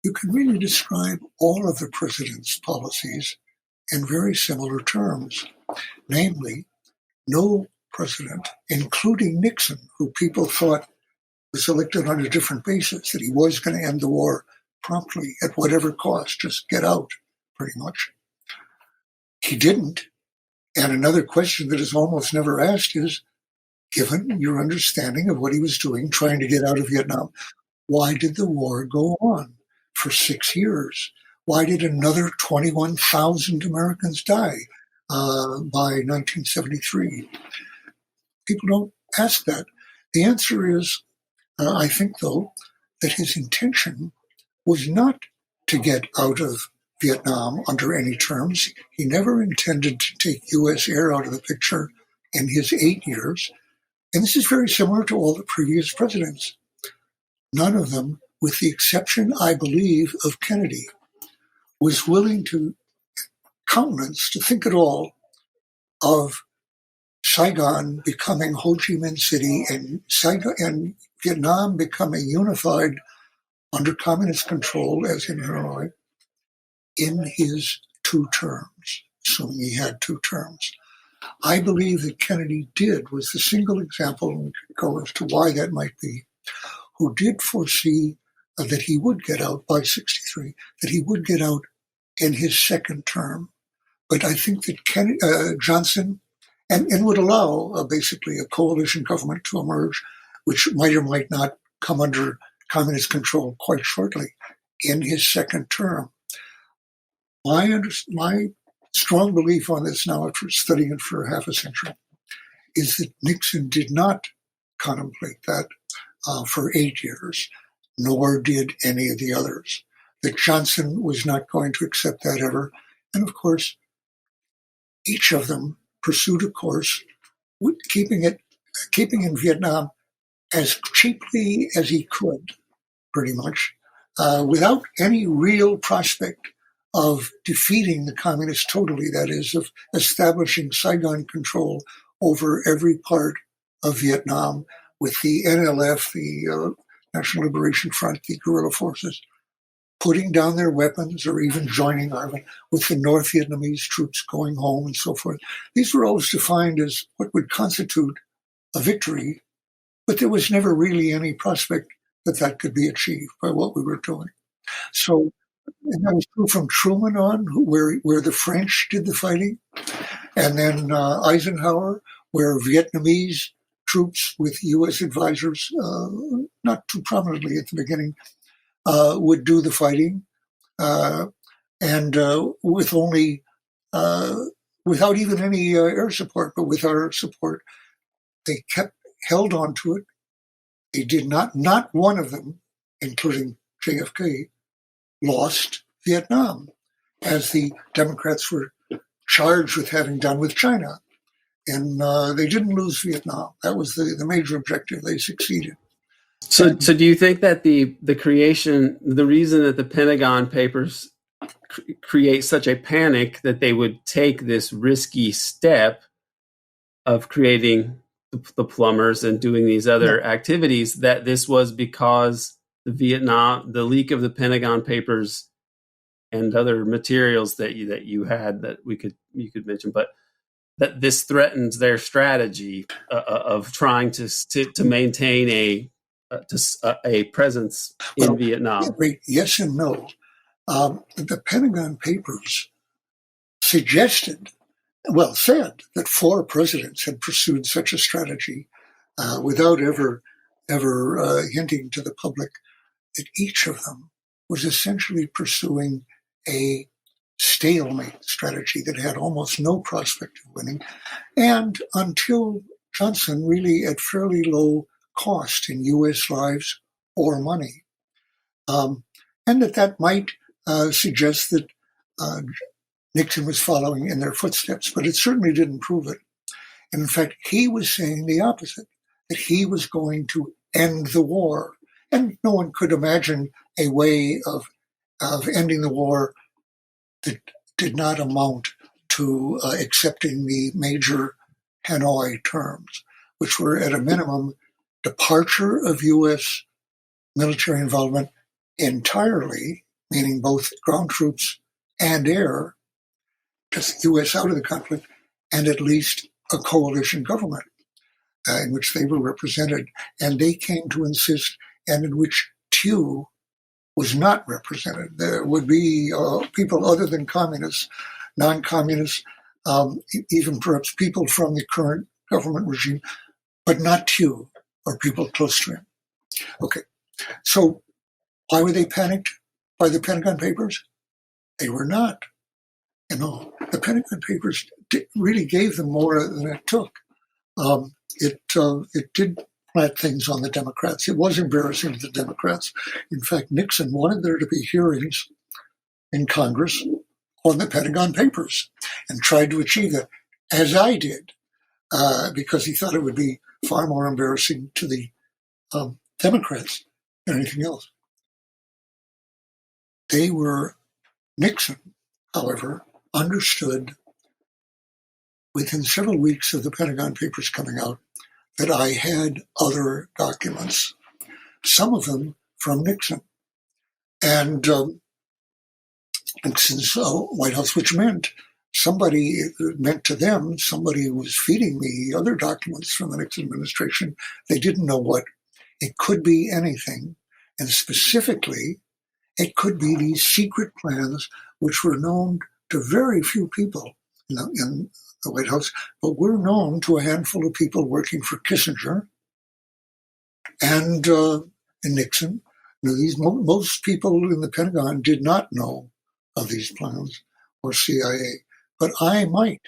you can really describe all of the president's policies in very similar terms. Namely, no president, including Nixon, who people thought was elected on a different basis, that he was going to end the war promptly at whatever cost, just get out, pretty much. He didn't. And another question that is almost never asked is, given your understanding of what he was doing, trying to get out of Vietnam, why did the war go on for 6 years? Why did another 21,000 Americans die by 1973? People don't ask that. The answer is, I think, though, that his intention was not to get out of Vietnam under any terms. He never intended to take U.S. air out of the picture in his 8 years. And this is very similar to all the previous presidents. None of them, with the exception, I believe, of Kennedy, was willing to countenance, to think at all, of Saigon becoming Ho Chi Minh City and Vietnam becoming unified under communist control, as in Hanoi, in his 2 terms, assuming he had 2 terms. I believe that Kennedy was the single example, and we could go as to why that might be, who did foresee that he would get out by 63, that he would get out in his 2nd term. But I think that Johnson, and would allow basically a coalition government to emerge, which might or might not come under communist control quite shortly. in his second term. My strong belief on this now, after studying it for half a century, is that Nixon did not contemplate that for 8 years, nor did any of the others. That Johnson was not going to accept that ever. And of course, each of them pursued a course, keeping in Vietnam as cheaply as he could, pretty much, without any real prospect of defeating the communists totally, that is, of establishing Saigon control over every part of Vietnam with the NLF, the National Liberation Front, the guerrilla forces, putting down their weapons or even joining army with the North Vietnamese troops going home and so forth. These were always defined as what would constitute a victory, but there was never really any prospect that that could be achieved by what we were doing. So, and that was true from Truman on, where the French did the fighting, and then Eisenhower, where Vietnamese troops with U.S. advisors, not too prominently at the beginning, would do the fighting, and with only, without even any air support, but with our support, they held on to it. They did not one of them, including JFK, lost Vietnam, as the Democrats were charged with having done with China. And they didn't lose Vietnam. That was the major objective. They succeeded. So do you think that the reason that the Pentagon Papers create such a panic that they would take this risky step of creating the Plumbers and doing these other activities, that this was because the leak of the Pentagon Papers and other materials that you had that you could mention, but that this threatens their strategy of trying to maintain a presence in Vietnam? Yes and no. The Pentagon Papers said that 4 presidents had pursued such a strategy without ever hinting to the public that each of them was essentially pursuing a stalemate strategy that had almost no prospect of winning, and until Johnson, really at fairly low cost in U.S. lives or money. And that might suggest that Nixon was following in their footsteps, but it certainly didn't prove it. And in fact, he was saying the opposite, that he was going to end the war. And no one could imagine a way of ending the war that did not amount to accepting the major Hanoi terms, which were at a minimum departure of U.S. military involvement entirely, meaning both ground troops and air, just the U.S. out of the conflict, and at least a coalition government in which they were represented. And they came to insist, and in which Thieu was not represented. There would be people other than communists, non-communists, even perhaps people from the current government regime, but not Thieu or people close to him. Okay, so why were they panicked by the Pentagon Papers? They were not. The Pentagon Papers really gave them more than it took. It did plant things on the Democrats. It was embarrassing to the Democrats. In fact, Nixon wanted there to be hearings in Congress on the Pentagon Papers and tried to achieve that, as I did, because he thought it would be far more embarrassing to the Democrats than anything else. Nixon, however, understood within several weeks of the Pentagon Papers coming out that I had other documents, some of them from Nixon. And Nixon's White House, which meant to them, somebody was feeding me other documents from the Nixon administration. They didn't know what. It could be anything. And specifically, it could be these secret plans, which were known to very few people in the White House, but were known to a handful of people working for Kissinger and Nixon, Most people in the Pentagon did not know of these plans or CIA, but I might,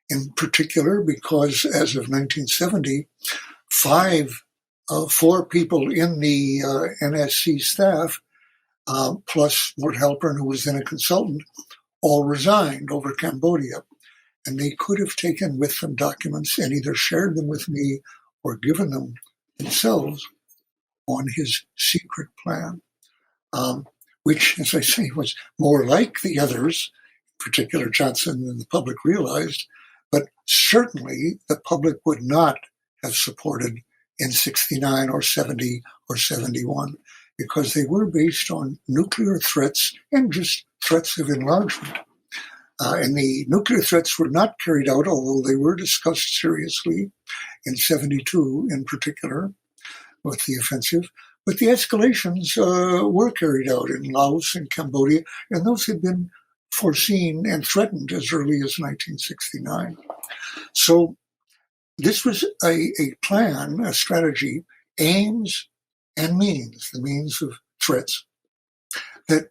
in particular because as of 1970, four people in the NSC staff, plus Mort Halpern, who was then a consultant, all resigned over Cambodia. And they could have taken with them documents and either shared them with me or given them themselves on his secret plan, which, as I say, was more like the others, in particular Johnson, than the public realized, but certainly the public would not have supported in 69 or 70 or 71, because they were based on nuclear threats and just threats of enlargement. And the nuclear threats were not carried out, although they were discussed seriously in 72 in particular with the offensive. But the escalations were carried out in Laos and Cambodia, and those had been foreseen and threatened as early as 1969. So this was a plan, a strategy, aims and means, the means of threats, that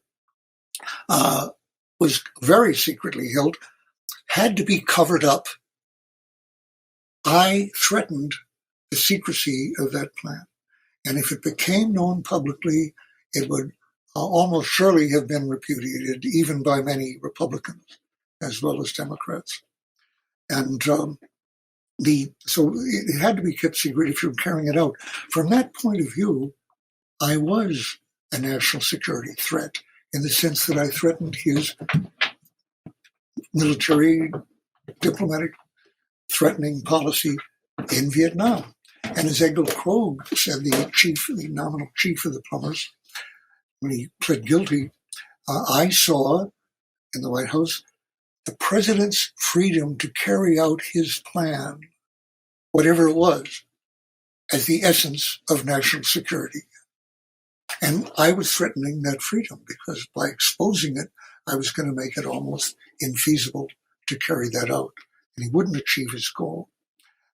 was very secretly held, had to be covered up. I threatened the secrecy of that plan. And if it became known publicly, it would almost surely have been repudiated, even by many Republicans, as well as Democrats. And so it had to be kept secret if you were carrying it out. From that point of view, I was a national security threat in the sense that I threatened his military, diplomatic, threatening policy in Vietnam. And as Egil Krogh said, the nominal chief of the Plumbers, when he pled guilty, I saw in the White House the president's freedom to carry out his plan, whatever it was, as the essence of national security. And I was threatening that freedom because by exposing it, I was going to make it almost infeasible to carry that out. And he wouldn't achieve his goal.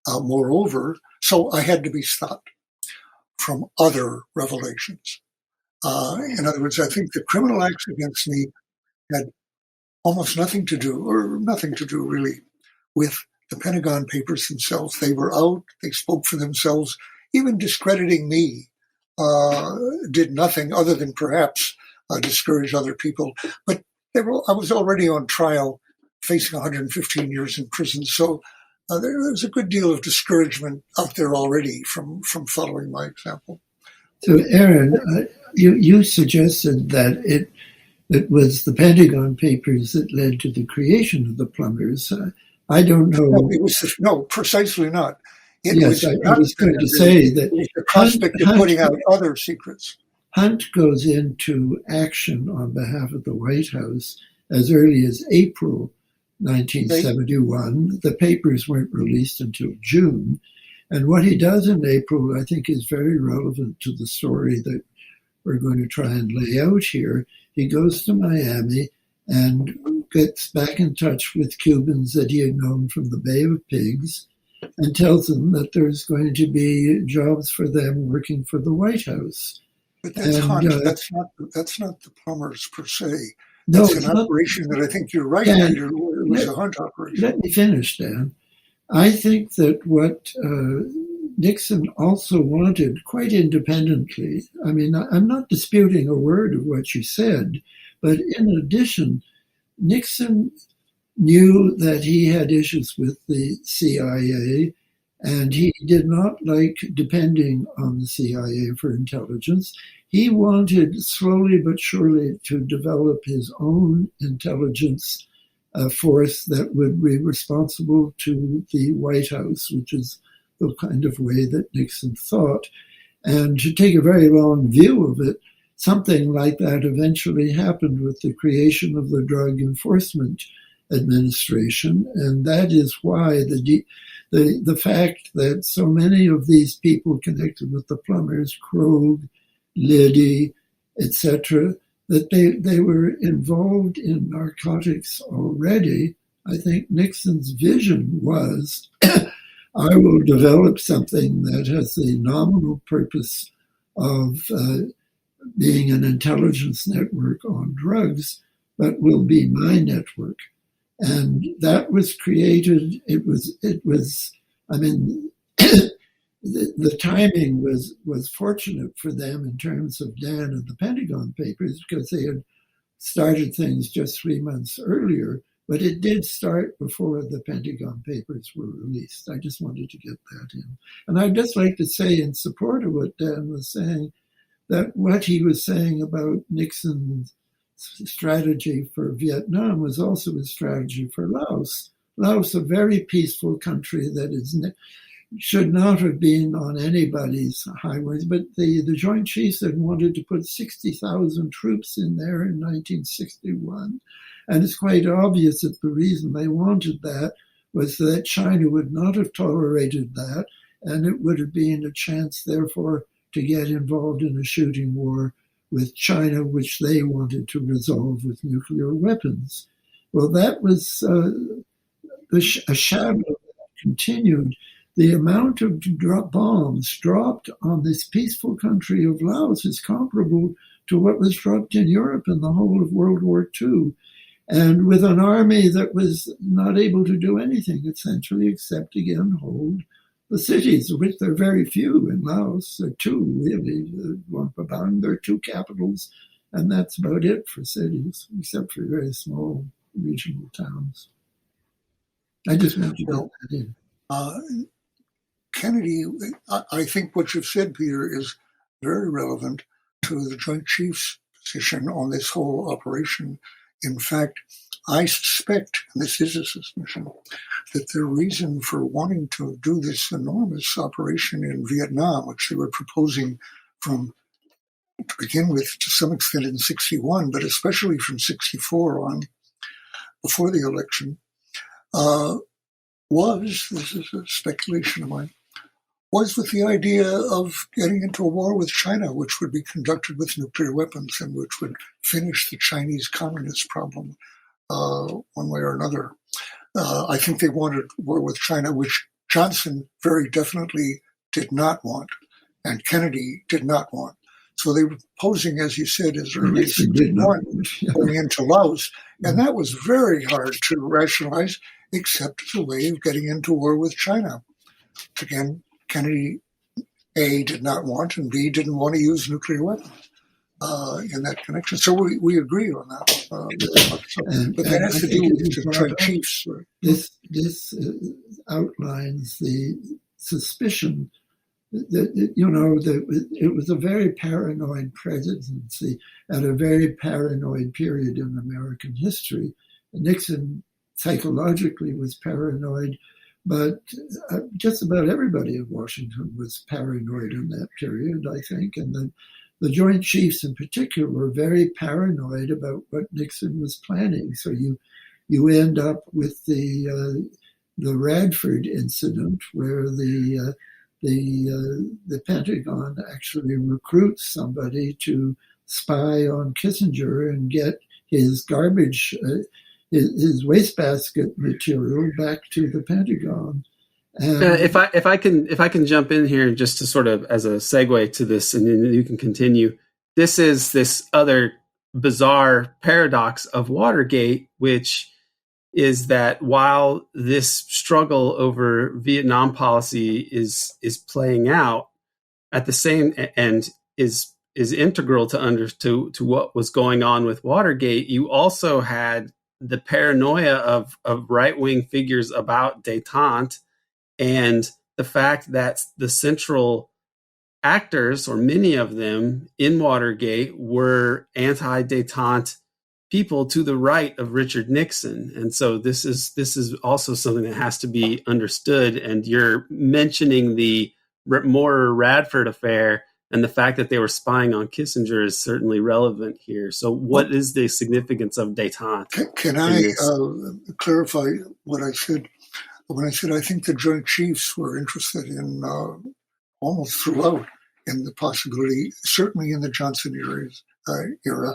Moreover, so I had to be stopped from other revelations. In other words, I think the criminal acts against me had almost nothing to do really, with the Pentagon Papers themselves. They were out, they spoke for themselves. Even discrediting me did nothing other than perhaps discourage other people. But I was already on trial, facing 115 years in prison. So there was a good deal of discouragement out there already from following my example. So, Aaron, you suggested that it was the Pentagon Papers that led to the creation of the Plumbers. I don't know. No, precisely not. I was going to say that the prospect of putting out other secrets. Hunt goes into action on behalf of the White House as early as April 1971. The papers weren't released until June. And what he does in April, I think, is very relevant to the story that we're going to try and lay out here. He goes to Miami and gets back in touch with Cubans that he had known from the Bay of Pigs and tells them that there's going to be jobs for them working for the White House. But that's Hunt. That's not the Plumbers per se. That's an operation that I think you're right. It was a Hunt operation. Let me finish, Dan. I think that what Nixon also wanted, quite independently, I mean, I'm not disputing a word of what you said, but in addition, Nixon knew that he had issues with the CIA, and he did not like depending on the CIA for intelligence. He wanted slowly but surely to develop his own intelligence force that would be responsible to the White House, which is the kind of way that Nixon thought. And to take a very long view of it, something like that eventually happened with the creation of the Drug Enforcement Administration. And that is why the fact that so many of these people connected with the Plumbers, Krogh, Liddy, etc., that they were involved in narcotics already. I think Nixon's vision was, I will develop something that has the nominal purpose of being an intelligence network on drugs, but will be my network. And that was created. It was, I mean, the timing was fortunate for them in terms of Dan and the Pentagon Papers, because they had started things just 3 months earlier, but it did start before the Pentagon Papers were released. I just wanted to get that in. And I'd just like to say, in support of what Dan was saying, that what he was saying about Nixon's strategy for Vietnam was also his strategy for Laos. Laos, a very peaceful country that should not have been on anybody's highways, but the Joint Chiefs had wanted to put 60,000 troops in there in 1961. And it's quite obvious that the reason they wanted that was that China would not have tolerated that, and it would have been a chance, therefore, to get involved in a shooting war with China, which they wanted to resolve with nuclear weapons. Well, that was a shadow that continued. The amount of bombs dropped on this peaceful country of Laos is comparable to what was dropped in Europe in the whole of World War II, and with an army that was not able to do anything, essentially, except, again, hold the cities, of which there are very few in Laos. There are two, really. Luang Prabang, there are two capitals, and that's about it for cities, except for very small regional towns. I just want to get that in. Kennedy, I think what you've said, Peter, is very relevant to the Joint Chiefs' position on this whole operation. In fact, I suspect, and this is a suspicion, that the reason for wanting to do this enormous operation in Vietnam, which they were proposing to begin with to some extent in 61, but especially from 64 on, before the election, this is a speculation of mine, was with the idea of getting into a war with China, which would be conducted with nuclear weapons and which would finish the Chinese communist problem one way or another. I think they wanted war with China, which Johnson very definitely did not want, and Kennedy did not want. So they were posing, as you said, as early as 61, going into Laos, and that was very hard to rationalize, except as a way of getting into war with China. Again, Kennedy, A, did not want, and B, didn't want to use nuclear weapons in that connection. So we agree on that. But that has to do with the Joint Chiefs. This outlines the suspicion that, it was a very paranoid presidency at a very paranoid period in American history. Nixon psychologically was paranoid, but just about everybody in Washington was paranoid in that period, I think. And the Joint Chiefs in particular were very paranoid about what Nixon was planning. So you end up with the Radford incident, where the Pentagon actually recruits somebody to spy on Kissinger and get his garbage, his wastebasket material back to the Pentagon. If I can jump in here just to sort of as a segue to this, and then you can continue. This is this other bizarre paradox of Watergate, which is that while this struggle over Vietnam policy is playing out, at the same and is integral to what was going on with Watergate, you also had the paranoia of right-wing figures about détente, and the fact that the central actors, or many of them in Watergate, were anti-détente people to the right of Richard Nixon. And so this is also something that has to be understood. And you're mentioning the Moore Radford affair, and the fact that they were spying on Kissinger is certainly relevant here. So what is the significance of détente? Can I clarify what I said? When I said I think the Joint Chiefs were interested in almost throughout in the possibility, certainly in the Johnson era,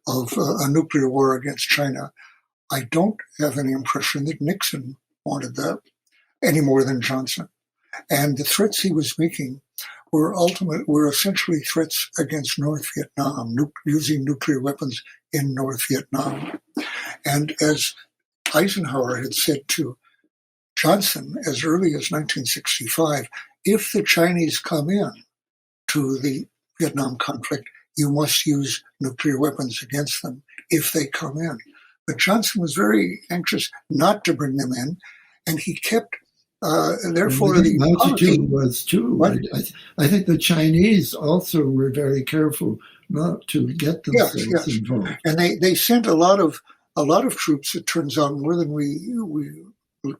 of a nuclear war against China. I don't have any impression that Nixon wanted that any more than Johnson. And the threats he was making were essentially threats against North Vietnam, using nuclear weapons in North Vietnam. And as Eisenhower had said to Johnson as early as 1965, if the Chinese come in to the Vietnam conflict, you must use nuclear weapons against them if they come in. But Johnson was very anxious not to bring them in, and he kept, therefore, the attitude was too. I think the Chinese also were very careful not to get themselves involved. And they sent a lot of troops, it turns out, more than we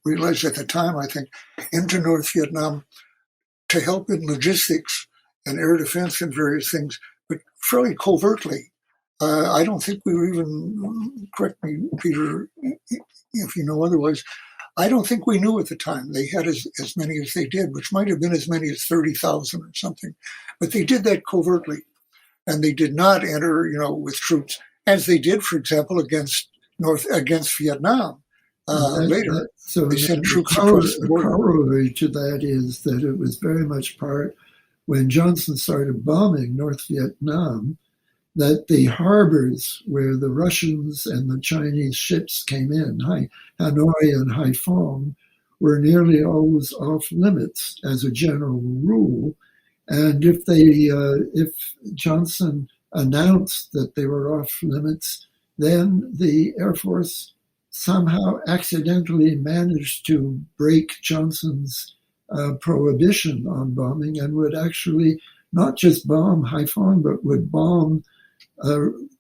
realized at the time, I think, into North Vietnam to help in logistics and air defense and various things, but fairly covertly. I don't think we were even, correct me, Peter, if you know otherwise, I don't think we knew at the time they had as many as they did, which might have been as many as 30,000 or something. But they did that covertly. And they did not enter, with troops, as they did, for example, against Vietnam later. So they sent troops across the border. The corollary to that is that it was very much part, when Johnson started bombing North Vietnam, that the harbors where the Russians and the Chinese ships came in, Hanoi and Haiphong, were nearly always off limits as a general rule. And if Johnson announced that they were off limits, then the Air Force somehow accidentally managed to break Johnson's prohibition on bombing and would actually not just bomb Haiphong, but would bomb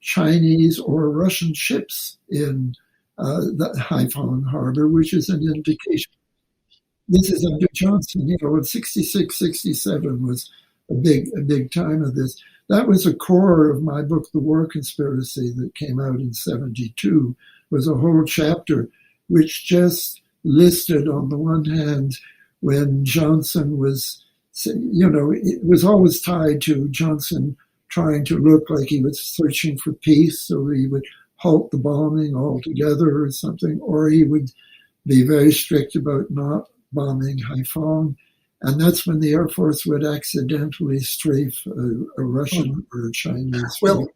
Chinese or Russian ships in the Haiphong harbor, which is an indication. This is under Johnson, in 66, 67 was a big time of this. That was a core of my book, The War Conspiracy, that came out in 72, was a whole chapter which just listed, on the one hand, when Johnson was, it was always tied to Johnson trying to look like he was searching for peace, so he would halt the bombing altogether or something, or he would be very strict about not bombing Haiphong. And that's when the Air Force would accidentally strafe a Russian or a Chinese. Well,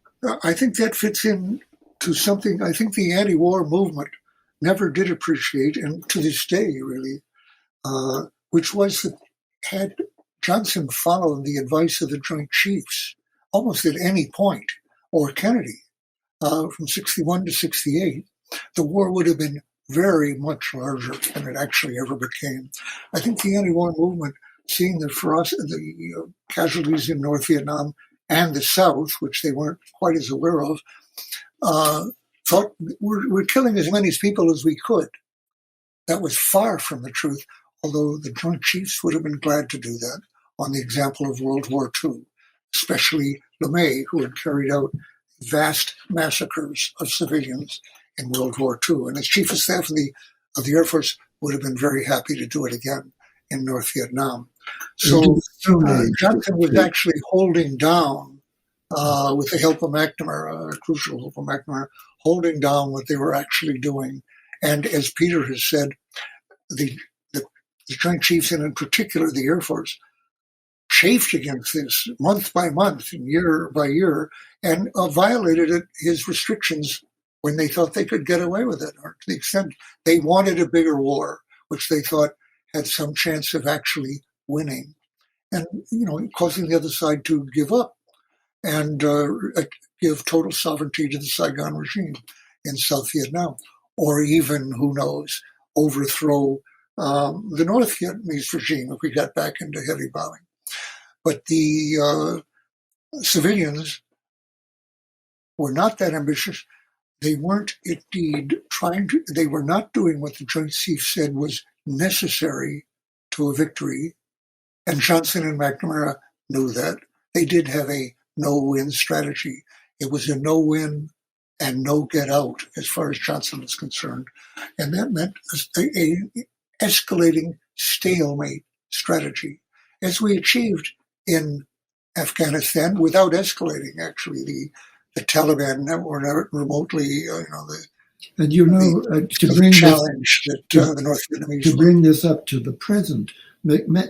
I think that fits in to something I think the anti-war movement never did appreciate, and to this day, really, which was that had Johnson followed the advice of the Joint Chiefs almost at any point, or Kennedy, from 61 to 68, the war would have been very much larger than it actually ever became. I think the anti-war movement, seeing that for us, the casualties in North Vietnam and the South, which they weren't quite as aware of, thought we're killing as many people as we could. That was far from the truth, although the Joint Chiefs would have been glad to do that on the example of World War II, especially LeMay, who had carried out vast massacres of civilians in World War II. And as Chief of Staff of the Air Force would have been very happy to do it again in North Vietnam. So Johnson was actually holding down, with the help of McNamara, crucial help of McNamara, holding down what they were actually doing. And as Peter has said, the Joint Chiefs, and in particular the Air Force, chafed against this month by month and year by year, and violated his restrictions when they thought they could get away with it, or to the extent they wanted a bigger war, which they thought had some chance of actually winning, and causing the other side to give up and give total sovereignty to the Saigon regime in South Vietnam, or even, who knows, overthrow the North Vietnamese regime if we got back into heavy bombing. But the civilians were not that ambitious. They weren't indeed they were not doing what the Joint Chiefs said was necessary to a victory. And Johnson and McNamara knew that. They did have a no-win strategy. It was a no-win and no get out as far as Johnson was concerned. And that meant a escalating stalemate strategy, as we achieved in Afghanistan without escalating, actually. The Taliban were not remotely, to bring challenge that the North Vietnamese to bring this up to the present,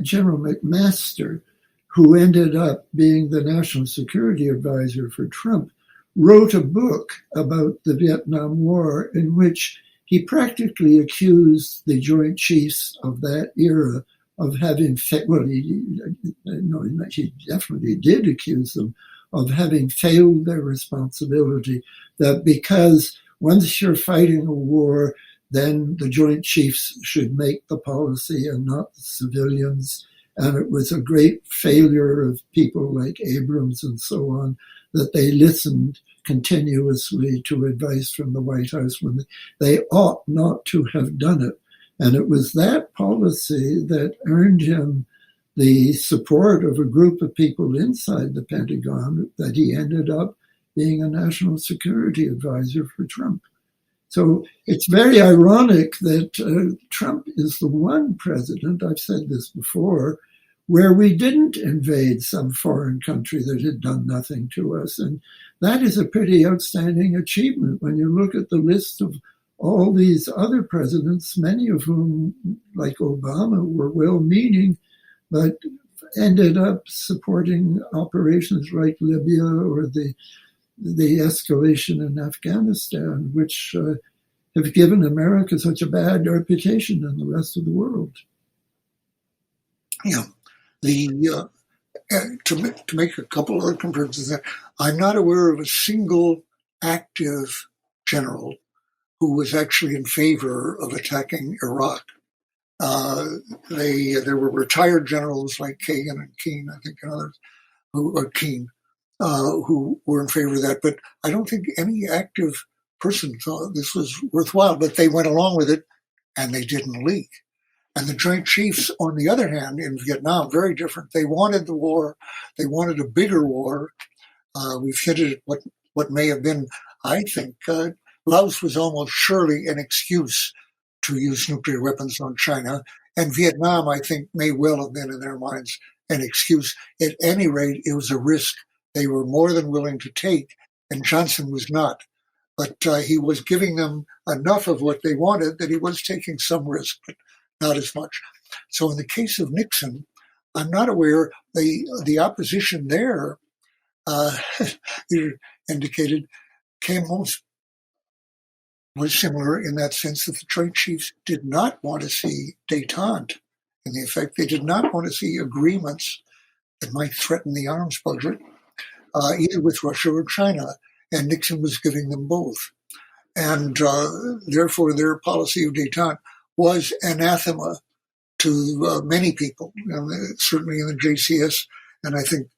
General McMaster, who ended up being the national security advisor for Trump, wrote a book about the Vietnam War in which he practically accused the Joint Chiefs of that era of having, he definitely did accuse them of having failed their responsibility, that because once you're fighting a war, then the Joint Chiefs should make the policy and not the civilians. And it was a great failure of people like Abrams and so on, that they listened continuously to advice from the White House when they ought not to have done it. And it was that policy that earned him the support of a group of people inside the Pentagon, that he ended up being a national security advisor for Trump. So it's very ironic that Trump is the one president, I've said this before, where we didn't invade some foreign country that had done nothing to us. And that is a pretty outstanding achievement when you look at the list of all these other presidents, many of whom, like Obama, were well-meaning, but ended up supporting operations like Libya or the escalation in Afghanistan, which have given America such a bad reputation in the rest of the world. Yeah. To make a couple other comparisons there, I'm not aware of a single active general who was actually in favor of attacking Iraq. There were retired generals like Kagan and Keane, I think, and others, who were in favor of that. But I don't think any active person thought this was worthwhile. But they went along with it, and they didn't leak. And the Joint Chiefs, on the other hand, in Vietnam, very different. They wanted the war. They wanted a bigger war. We've hinted at what may have been, I think, Laos was almost surely an excuse to use nuclear weapons on China. And Vietnam, I think, may well have been in their minds an excuse. At any rate, it was a risk they were more than willing to take, and Johnson was not. But he was giving them enough of what they wanted that he was taking some risk, but not as much. So in the case of Nixon, I'm not aware, the opposition there, indicated, was similar in that sense that the Joint Chiefs did not want to see détente. In effect, they did not want to see agreements that might threaten the arms budget, either with Russia or China. And Nixon was giving them both. And therefore, their policy of détente was anathema to many people, certainly in the JCS, and I think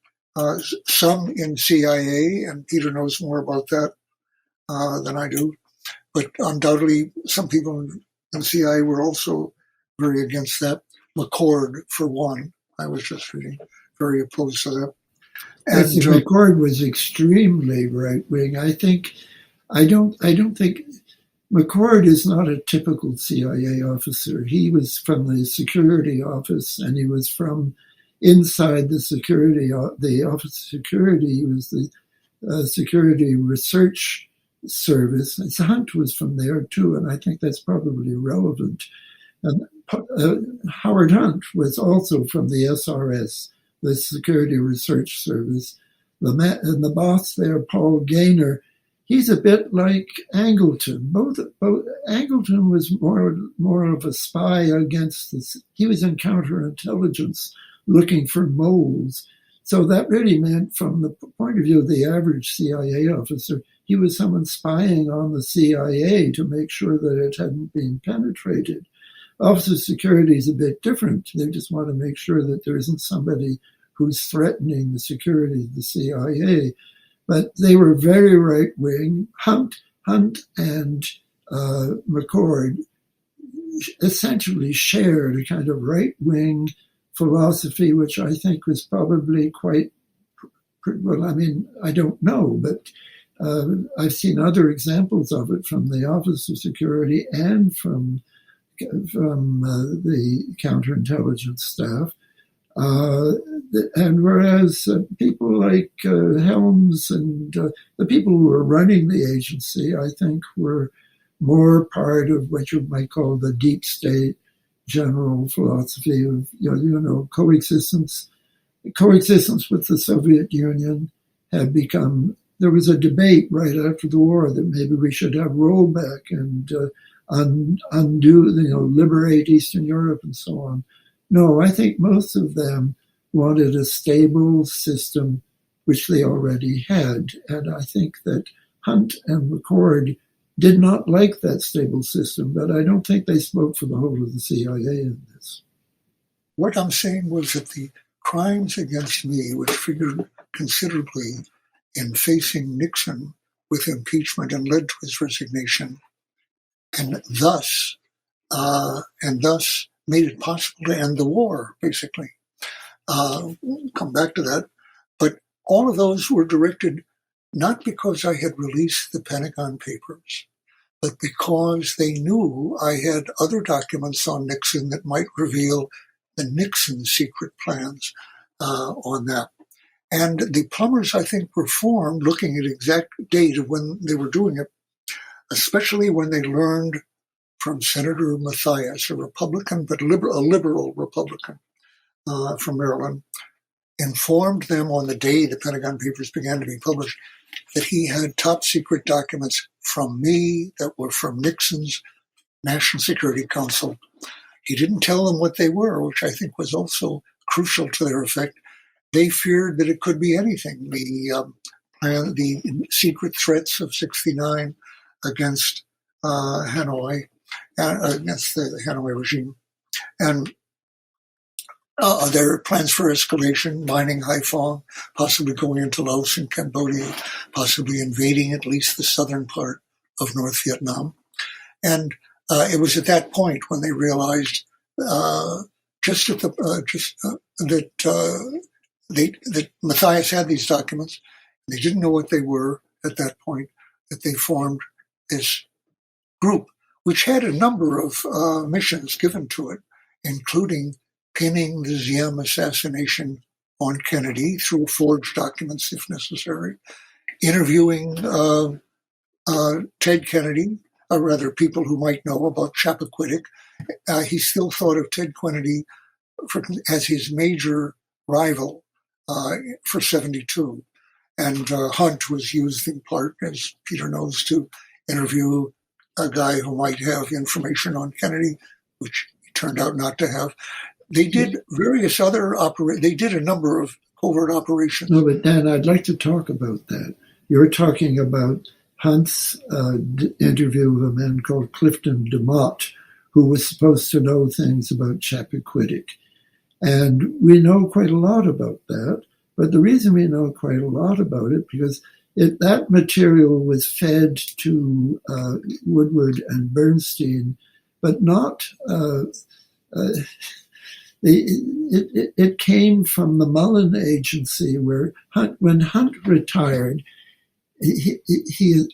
some in CIA, and Peter knows more about that than I do. But undoubtedly, some people in CIA were also very against that. McCord, for one, I was just reading, very opposed to that. And McCord was extremely right-wing. I don't think McCord is not a typical CIA officer. He was from the security office, and he was from inside the Office of Security. He was the Security Research Service. And Hunt was from there too, and I think that's probably relevant. And Howard Hunt was also from the SRS, the Security Research Service. And the boss there, Paul Gaynor, he's a bit like Angleton. Both Angleton was more of a spy against this. He was in counterintelligence, looking for moles. So that really meant, from the point of view of the average CIA officer, he was someone spying on the CIA to make sure that it hadn't been penetrated. Office of Security is a bit different. They just want to make sure that there isn't somebody who's threatening the security of the CIA. But they were very right-wing. Hunt and McCord essentially shared a kind of right-wing philosophy, which I think was probably quite, well, I mean, I don't know, but I've seen other examples of it from the Office of Security and from the counterintelligence staff. And whereas people like Helms and the people who were running the agency, I think, were more part of what you might call the deep state general philosophy of, coexistence coexistence with the Soviet Union had become, there was a debate right after the war that maybe we should have rollback and undo, liberate Eastern Europe and so on. No, I think most of them wanted a stable system, which they already had. And I think that Hunt and McCord did not like that stable system, but I don't think they spoke for the whole of the CIA in this. What I'm saying was that the crimes against me, which figured considerably in facing Nixon with impeachment and led to his resignation, and thus made it possible to end the war, basically. We'll come back to that. But all of those were directed not because I had released the Pentagon Papers, but because they knew I had other documents on Nixon that might reveal the Nixon secret plans on that. And the Plumbers, I think, were formed looking at exact date of when they were doing it, especially when they learned from Senator Mathias, a Republican, but a liberal Republican from Maryland, informed them on the day the Pentagon Papers began to be published that he had top secret documents from me that were from Nixon's National Security Council. He didn't tell them what they were, which I think was also crucial to their effect. They feared that it could be anything. The secret threats of '69 against Hanoi, against the Hanoi regime, and their plans for escalation, mining Haiphong, possibly going into Laos and Cambodia, possibly invading at least the southern part of North Vietnam. And it was at that point when they realized that Mathias had these documents. They didn't know what they were at that point, that they formed this group, which had a number of missions given to it, including pinning the Diem assassination on Kennedy through forged documents if necessary, interviewing Ted Kennedy, or rather people who might know about Chappaquiddick. He still thought of Ted Kennedy as his major rival for '72. And Hunt was used in part, as Peter knows, to interview a guy who might have information on Kennedy, which he turned out not to have. They did various other they did a number of covert operations. No, but Dan, I'd like to talk about that. You're talking about Hunt's interview of a man called Clifton DeMott, who was supposed to know things about Chappaquiddick. And we know quite a lot about that. But the reason we know quite a lot about it, because that material was fed to Woodward and Bernstein, but not... It came from the Mullen Agency, where when Hunt retired, he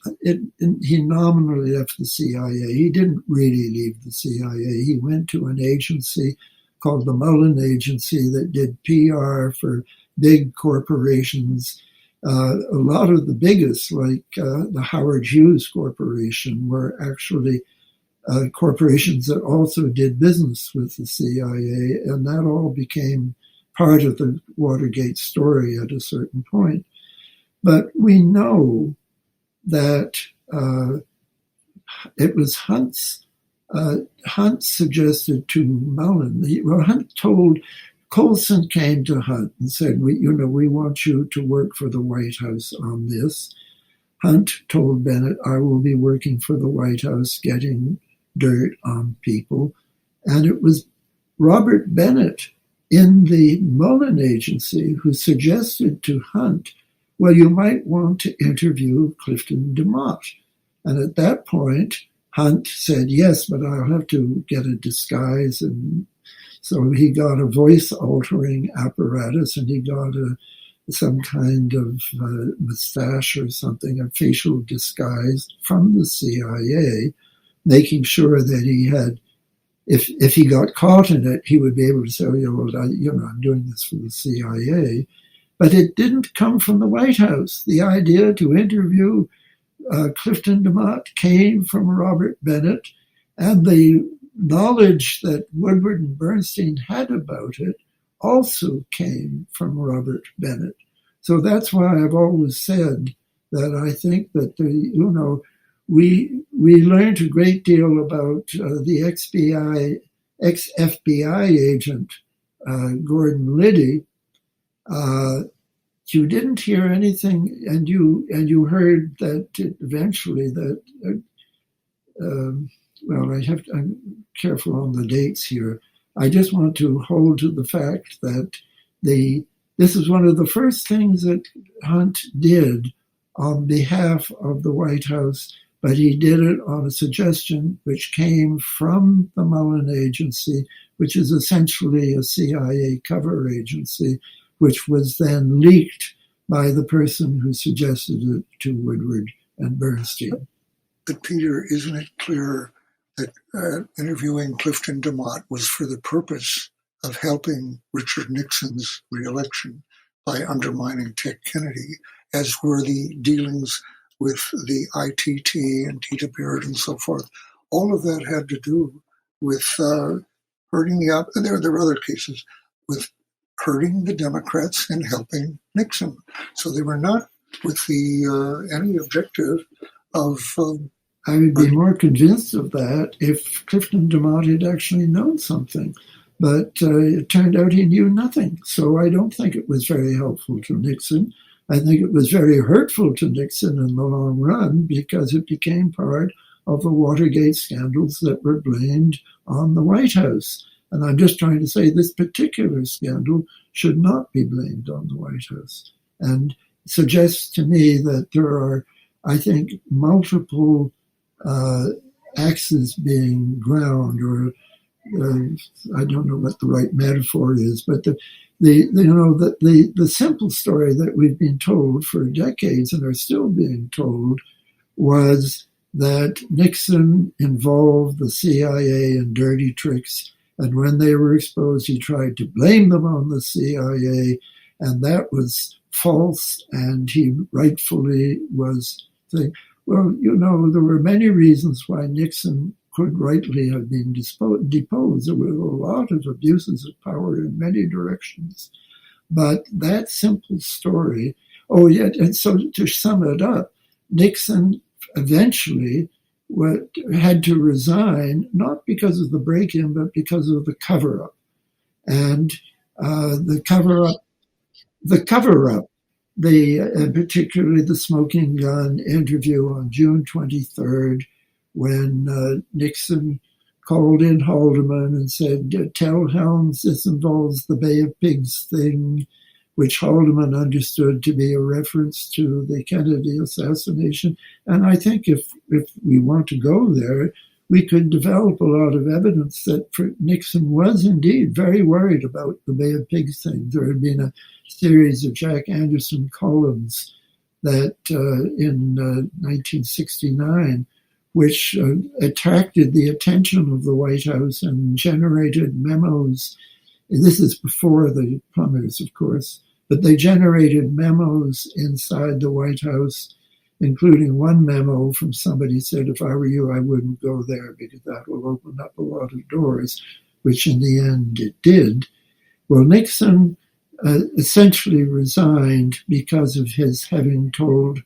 nominally left the CIA. He didn't really leave the CIA. He went to an agency called the Mullen Agency that did PR for big corporations. A lot of the biggest, like the Howard Hughes Corporation, were actually corporations that also did business with the CIA, and that all became part of the Watergate story at a certain point. But we know that it was Hunt suggested to Mullen. Hunt told Colson came to Hunt and said, we want you to work for the White House on this. Hunt told Bennett, I will be working for the White House getting dirt on people. And it was Robert Bennett in the Mullen Agency who suggested to Hunt, well, you might want to interview Clifton DeMott. And at that point, Hunt said, yes, but I'll have to get a disguise. And so he got a voice-altering apparatus, and he got some kind of mustache or something, a facial disguise from the CIA, making sure that he had, if he got caught in it, he would be able to say, I'm doing this for the CIA. But it didn't come from the White House. The idea to interview Clifton DeMott came from Robert Bennett, and the knowledge that Woodward and Bernstein had about it also came from Robert Bennett. So that's why I've always said that I think that we learned a great deal about the ex-FBI agent Gordon Liddy. You didn't hear anything, and you heard that eventually that. I'm careful on the dates here. I just want to hold to the fact that this is one of the first things that Hunt did on behalf of the White House, but he did it on a suggestion which came from the Mullen Agency, which is essentially a CIA cover agency, which was then leaked by the person who suggested it to Woodward and Bernstein. But Peter, isn't it clear that interviewing Clifton DeMott was for the purpose of helping Richard Nixon's reelection by undermining Ted Kennedy, as were the dealings with the ITT and Tita Beard and so forth? All of that had to do with hurting the and there were other cases with hurting the Democrats and helping Nixon. So they were not with the any objective of. I would be more convinced of that if Clifton DeMott had actually known something. But it turned out he knew nothing. So I don't think it was very helpful to Nixon. I think it was very hurtful to Nixon in the long run because it became part of the Watergate scandals that were blamed on the White House. And I'm just trying to say this particular scandal should not be blamed on the White House. And suggests to me that there are, I think, multiple axes being ground, or I don't know what the right metaphor is, but the simple story that we've been told for decades and are still being told was that Nixon involved the CIA in dirty tricks, and when they were exposed, he tried to blame them on the CIA, and that was false, and he rightfully was saying, well, there were many reasons why Nixon could rightly have been deposed. There were a lot of abuses of power in many directions. But that simple story, and so to sum it up, Nixon eventually had to resign, not because of the break-in, but because of the cover-up. And the cover-up, particularly the smoking gun interview on June 23rd, when Nixon called in Haldeman and said, tell Helms this involves the Bay of Pigs thing, which Haldeman understood to be a reference to the Kennedy assassination. And I think if we want to go there, we could develop a lot of evidence that Nixon was indeed very worried about the Bay of Pigs thing. There had been a series of Jack Anderson columns that in 1969, which attracted the attention of the White House and generated memos. And this is before the Plumbers, of course, but they generated memos inside the White House, including one memo from somebody who said, if I were you, I wouldn't go there because that will open up a lot of doors, which in the end it did. Well, Nixon essentially resigned because of his having told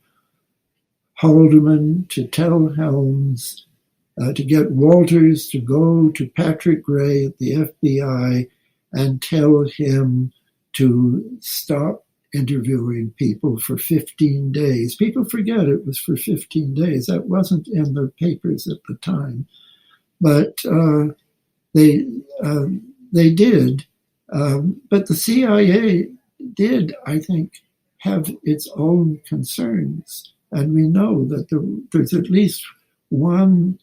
Haldeman to tell Helms to get Walters to go to Patrick Gray at the FBI and tell him to stop interviewing people for 15 days. People forget it was for 15 days. That wasn't in the papers at the time. But they did. But the CIA did, I think, have its own concerns. And we know that there's at least one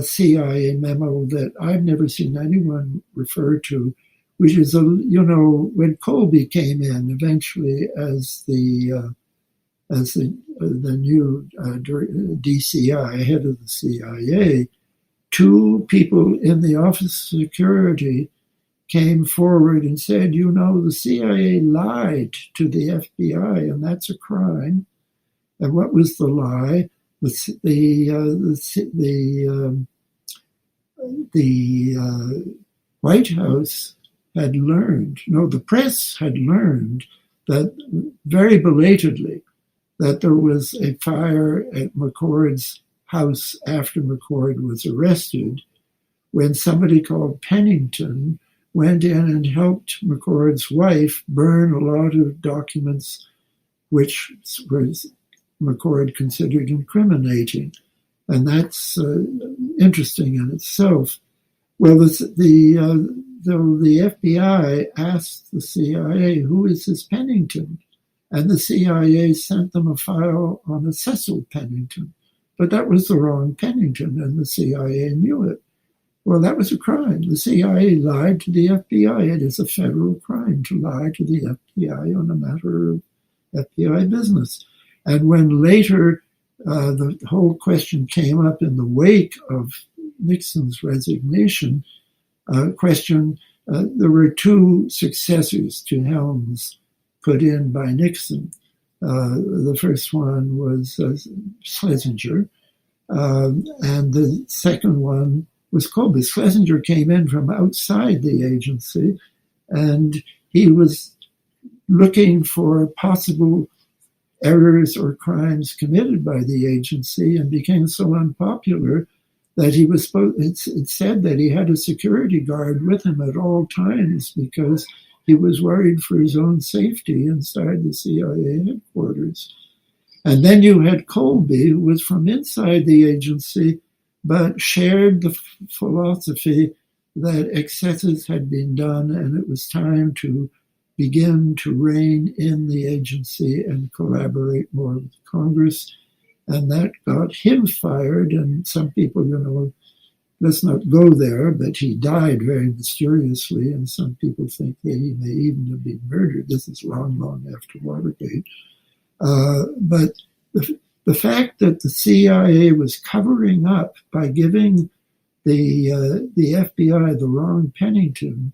CIA memo that I've never seen anyone refer to, which is, when Colby came in eventually as the new DCI, head of the CIA, two people in the Office of Security came forward and said, the CIA lied to the FBI, and that's a crime. And what was the lie? The White House the press had learned that very belatedly that there was a fire at McCord's house after McCord was arrested, when somebody called Pennington went in and helped McCord's wife burn a lot of documents which was McCord considered incriminating. And that's interesting in itself. Well, the FBI asked the CIA, who is this Pennington? And the CIA sent them a file on a Cecil Pennington. But that was the wrong Pennington, and the CIA knew it. Well, that was a crime. The CIA lied to the FBI. It is a federal crime to lie to the FBI on a matter of FBI business. And when later the whole question came up in the wake of Nixon's resignation, there were two successors to Helms put in by Nixon. The first one was Schlesinger, and the second one was Colby. Schlesinger came in from outside the agency, and he was looking for possible errors or crimes committed by the agency, and became so unpopular that it said that he had a security guard with him at all times because he was worried for his own safety inside the CIA headquarters. And then you had Colby, who was from inside the agency, but shared the philosophy that excesses had been done and it was time to begin to rein in the agency and collaborate more with Congress. And that got him fired. And some people, let's not go there, but he died very mysteriously. And some people think that he may even have been murdered. This is long, long after Watergate. But the fact that the CIA was covering up by giving the FBI the wrong Pennington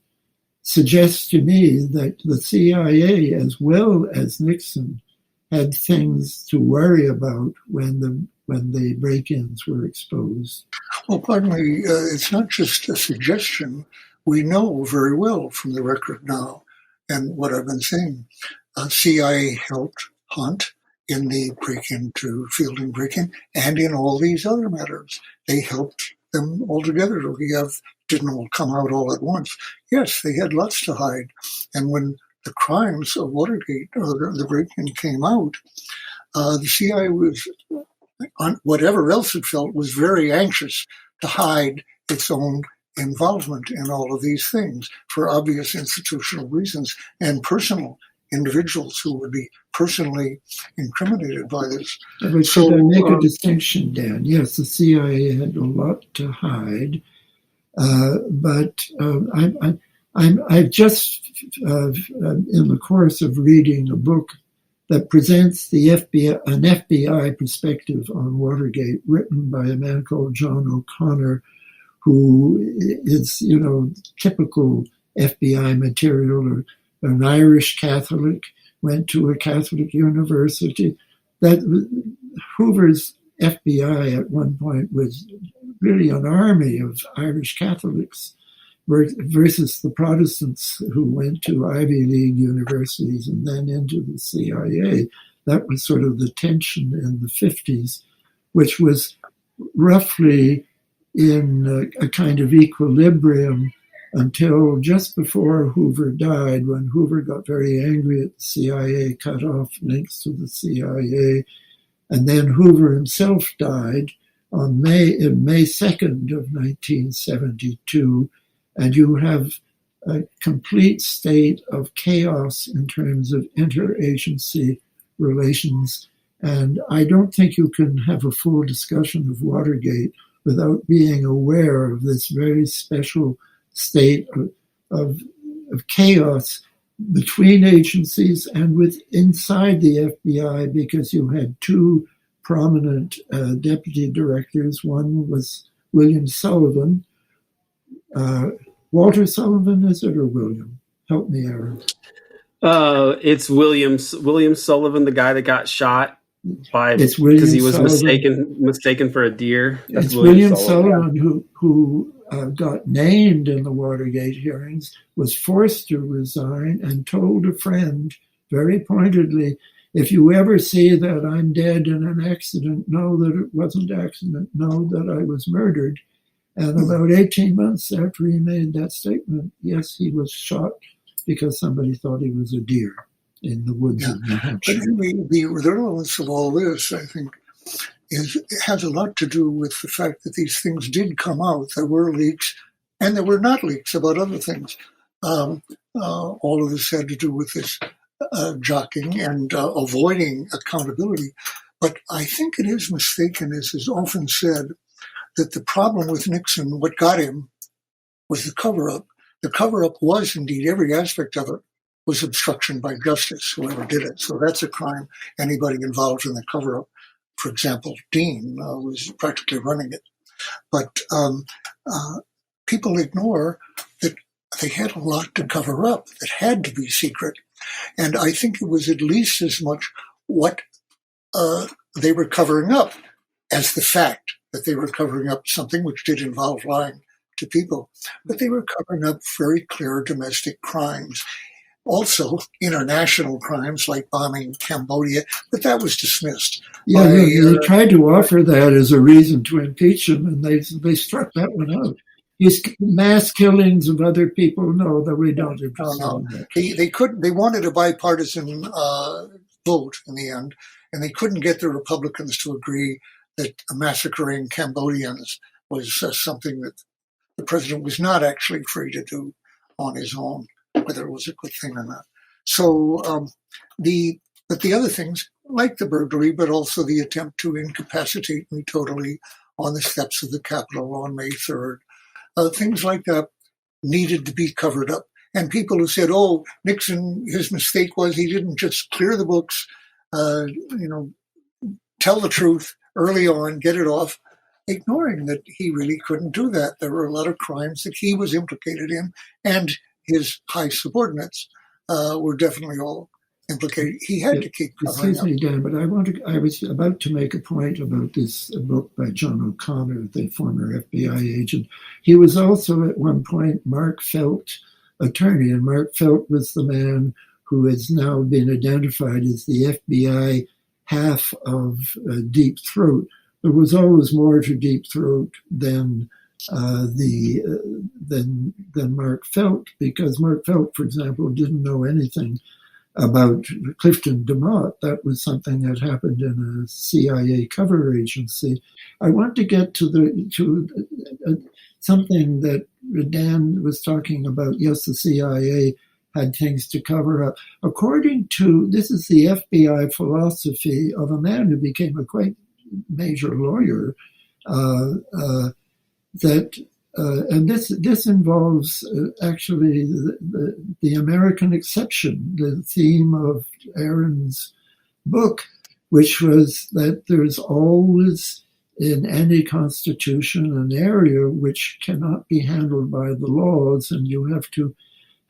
suggests to me that the CIA, as well as Nixon, had things to worry about when the break-ins were exposed. Well, pardon me, it's not just a suggestion. We know very well from the record now, and what I've been saying, CIA helped Hunt in the break-in to Fielding break-in, and in all these other matters. They helped them all together. Didn't all come out all at once. Yes, they had lots to hide. And when the crimes of Watergate, or the break-in came out, the CIA was, on whatever else it felt, was very anxious to hide its own involvement in all of these things for obvious institutional reasons and personal individuals who would be personally incriminated by this. But should I make a distinction, Dan? Yes, the CIA had a lot to hide, but I've just, in the course of reading a book that presents the an FBI perspective on Watergate, written by a man called John O'Connor, who is, typical FBI material, or an Irish Catholic, went to a Catholic university. That Hoover's FBI at one point was really an army of Irish Catholics versus the Protestants who went to Ivy League universities and then into the CIA. That was sort of the tension in the 50s, which was roughly in a kind of equilibrium until just before Hoover died, when Hoover got very angry at the CIA, cut off links to the CIA, and then Hoover himself died on May 2nd of 1972, and you have a complete state of chaos in terms of interagency relations. And I don't think you can have a full discussion of Watergate without being aware of this very special state of chaos between agencies and inside the FBI, because you had two prominent deputy directors. One was William Sullivan. Walter Sullivan, is it, or William? Help me, Aaron. It's William Sullivan, the guy that got shot because he was mistaken for a deer. That's William Sullivan who got named in the Watergate hearings, was forced to resign and told a friend very pointedly, if you ever see that I'm dead in an accident, know that it wasn't an accident, know that I was murdered. And about 18 months after he made that statement, yes, he was shot because somebody thought he was a deer in the woods of New Hampshire. But the relevance of all this, I think, has a lot to do with the fact that these things did come out. There were leaks, and there were not leaks about other things. All of this had to do with this jockeying and avoiding accountability. But I think it is mistaken, as is often said, that the problem with Nixon, what got him, was the cover-up. The cover-up was indeed, every aspect of it was obstruction by justice, whoever did it. So that's a crime. Anybody involved in the cover-up, for example, Dean was practically running it. But people ignore that they had a lot to cover up that had to be secret. And I think it was at least as much what they were covering up as the fact that they were covering up something which did involve lying to people. But they were covering up very clear domestic crimes. Also, international crimes like bombing Cambodia, but that was dismissed. Yeah, they tried to offer that as a reason to impeach him, and they struck that one out. His mass killings of other people, no, that we don't. No. They wanted a bipartisan vote in the end, and they couldn't get the Republicans to agree that massacring Cambodians was something that the president was not actually free to do on his own, whether it was a good thing or not. So but the other things, like the burglary, but also the attempt to incapacitate me totally on the steps of the Capitol on May 3rd, things like that needed to be covered up. And people who said, oh, Nixon, his mistake was he didn't just clear the books, tell the truth early on, get it off, ignoring that he really couldn't do that. There were a lot of crimes that he was implicated in, and his high subordinates were definitely all implicated. He had to keep covering up. Excuse me, Dan, but I was about to make a point about this book by John O'Connor, the former FBI agent. He was also at one point Mark Felt attorney, and Mark Felt was the man who has now been identified as the FBI half of Deep Throat. There was always more to Deep Throat than Mark Felt, because Mark Felt, for example, didn't know anything about Clifton DeMott. That was something that happened in a CIA cover agency. I want to get to something that Dan was talking about. Yes, the CIA had things to cover up. According to, this is the FBI philosophy of a man who became a quite major lawyer, and this involves actually the American exception, the theme of Aaron's book, which was that there's always in any constitution an area which cannot be handled by the laws, and you have to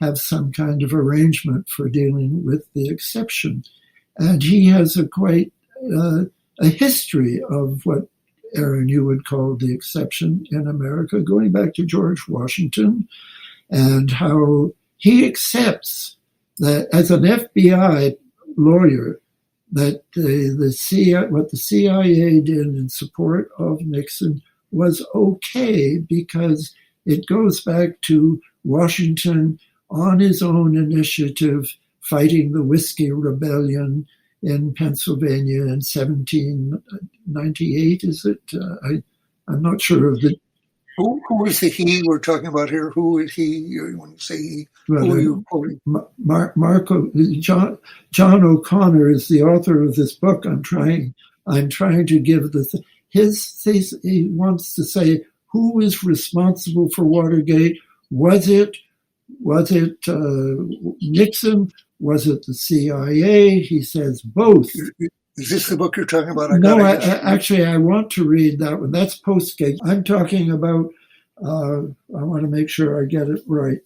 have some kind of arrangement for dealing with the exception. And he has a quite a history of what, Aaron, you would call the exception in America, going back to George Washington, and how he accepts that as an FBI lawyer, that what the CIA did in support of Nixon was okay because it goes back to Washington on his own initiative fighting the Whiskey Rebellion in Pennsylvania in 1798, is it? I'm not sure of the... Who is the he we're talking about here? Who is he? When you say he, who are you quoting? John O'Connor is the author of this book. I'm trying to give he wants to say, who is responsible for Watergate? Was it Nixon? Was it the CIA? He says both. Is this the book you're talking about? Actually, I want to read that one. That's Postgate. I'm talking about, I want to make sure I get it right,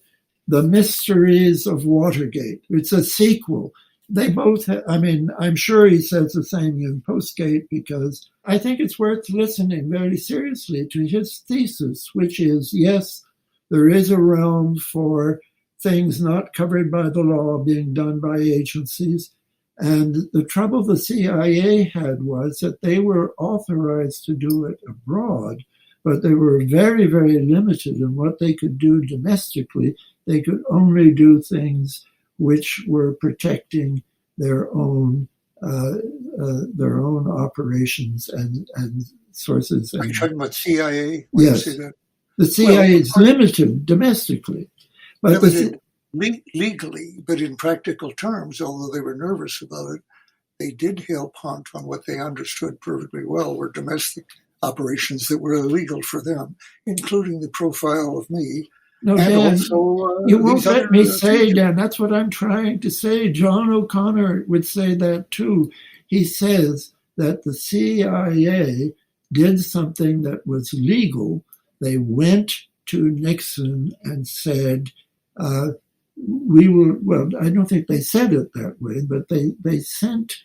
The Mysteries of Watergate. It's a sequel. they both, I'm sure he says the same in Postgate, because I think it's worth listening very seriously to his thesis, which is, yes, there is a realm for things not covered by the law being done by agencies. And the trouble the CIA had was that they were authorized to do it abroad, but they were very, very limited in what they could do domestically. They could only do things which were protecting their own operations and sources. Are you talking about CIA? Yes, the CIA is limited domestically, but legally, but in practical terms, although they were nervous about it, they did help Hunt on what they understood perfectly well were domestic operations that were illegal for them, including the profile of me. No, and Dan, also, you won't let me say, Dan, that's what I'm trying to say. John O'Connor would say that too. He says that the CIA did something that was legal. They went to Nixon and said, we will, well, I don't think they said it that way, but they sent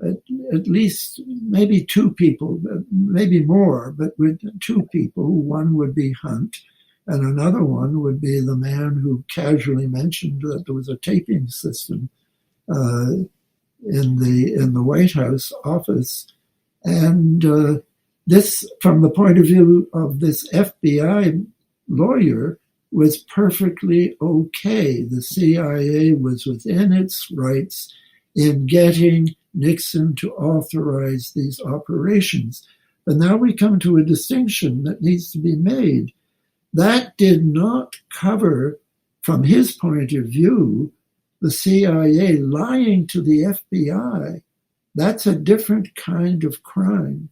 at least maybe two people, maybe more, but with two people. One would be Hunt, and another one would be the man who casually mentioned that there was a taping system in the White House office. And this, from the point of view of this FBI lawyer, was perfectly okay. The CIA was within its rights in getting Nixon to authorize these operations. But now we come to a distinction that needs to be made. That did not cover, from his point of view, the CIA lying to the FBI. That's a different kind of crime.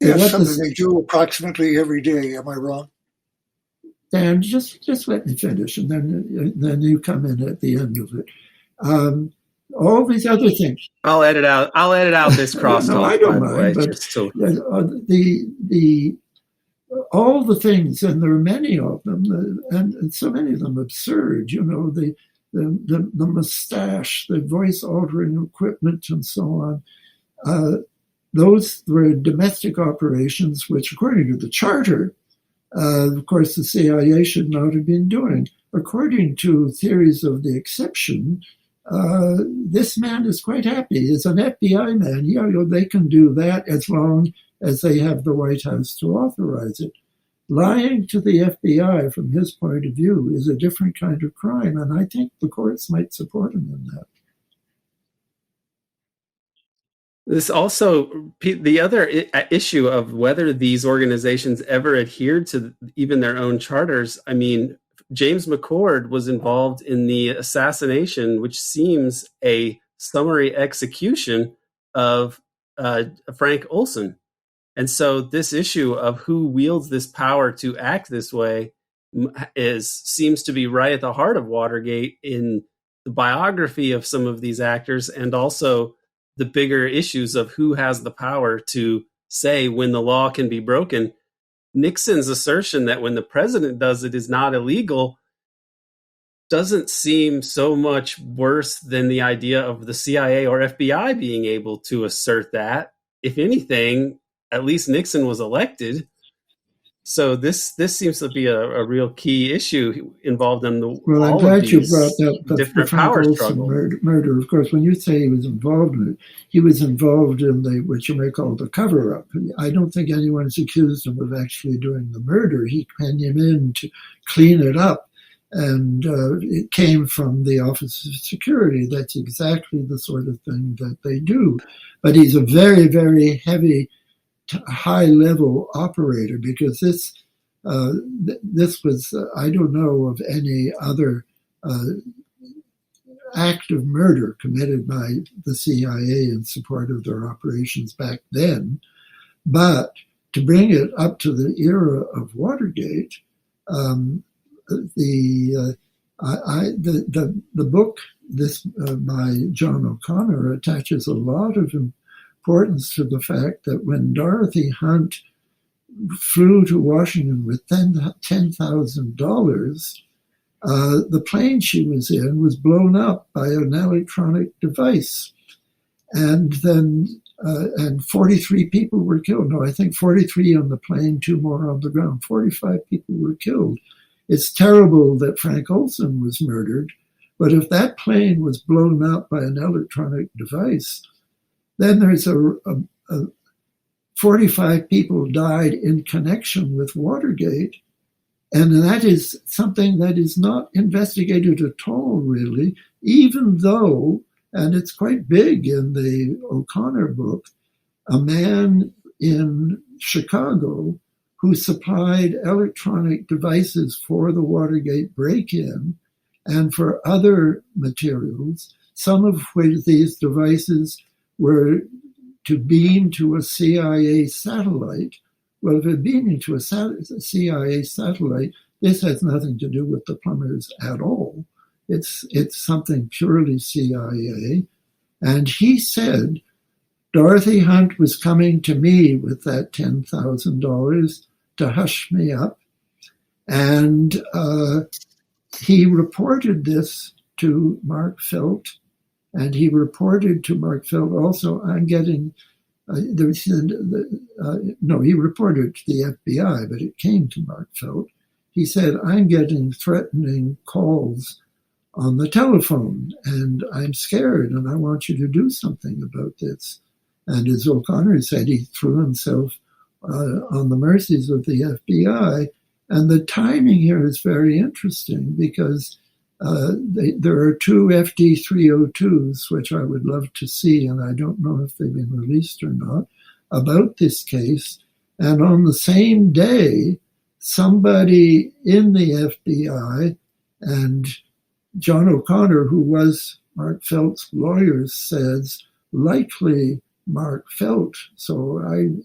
Yes, something they do approximately every day. Am I wrong? Dan, just let me finish, and then you come in at the end of it. All these other things. I'll edit out this crosstalk. No, I don't mind. But all the things, and there are many of them, and so many of them absurd. You know, the mustache, the voice altering equipment, and so on. Those were domestic operations, which, according to the charter, of course, the CIA should not have been doing. According to theories of the exception, this man is quite happy. He's an FBI man. Yeah, they can do that as long as they have the White House to authorize it. Lying to the FBI, from his point of view, is a different kind of crime, and I think the courts might support him in that. This also, the other issue of whether these organizations ever adhered to even their own charters. I mean, James McCord was involved in the assassination, which seems a summary execution of Frank Olson. And so this issue of who wields this power to act this way seems to be right at the heart of Watergate, in the biography of some of these actors, and also the bigger issues of who has the power to say when the law can be broken. Nixon's assertion that when the president does it is not illegal doesn't seem so much worse than the idea of the CIA or FBI being able to assert that. If anything, at least Nixon was elected. So this seems to be a real key issue involved in the well, I'm glad you brought that different power struggle. Murder. Of course, when you say he was involved in it, he was involved in what you may call the cover-up. I don't think anyone's accused him of actually doing the murder. He came in to clean it up, and it came from the Office of Security. That's exactly the sort of thing that they do. But he's a very, very heavy, high-level operator, because this was, I don't know of any other act of murder committed by the CIA in support of their operations back then. But to bring it up to the era of Watergate, the book by John O'Connor attaches a lot of importance to the fact that when Dorothy Hunt flew to Washington with $10,000, the plane she was in was blown up by an electronic device. And then, and 43 people were killed. No, I think 43 on the plane, 2 more on the ground. 45 people were killed. It's terrible that Frank Olson was murdered, but if that plane was blown up by an electronic device, then there's 45 people died in connection with Watergate. And that is something that is not investigated at all, really, even though, and it's quite big in the O'Connor book, a man in Chicago who supplied electronic devices for the Watergate break-in and for other materials, some of which these devices were to beam to a CIA satellite. Well, if it beamed to a CIA satellite, this has nothing to do with the Plumbers at all. It's something purely CIA. And he said, Dorothy Hunt was coming to me with that $10,000 to hush me up. And he reported this to Mark Felt. And he reported to Mark Felt also, I'm getting, he reported to the FBI, but it came to Mark Felt. He said, I'm getting threatening calls on the telephone, and I'm scared, and I want you to do something about this. And as O'Connor said, he threw himself on the mercies of the FBI. And the timing here is very interesting because there are 2 FD-302s, which I would love to see, and I don't know if they've been released or not, about this case. And on the same day, somebody in the FBI, and John O'Connor, who was Mark Felt's lawyer, says, likely Mark Felt. So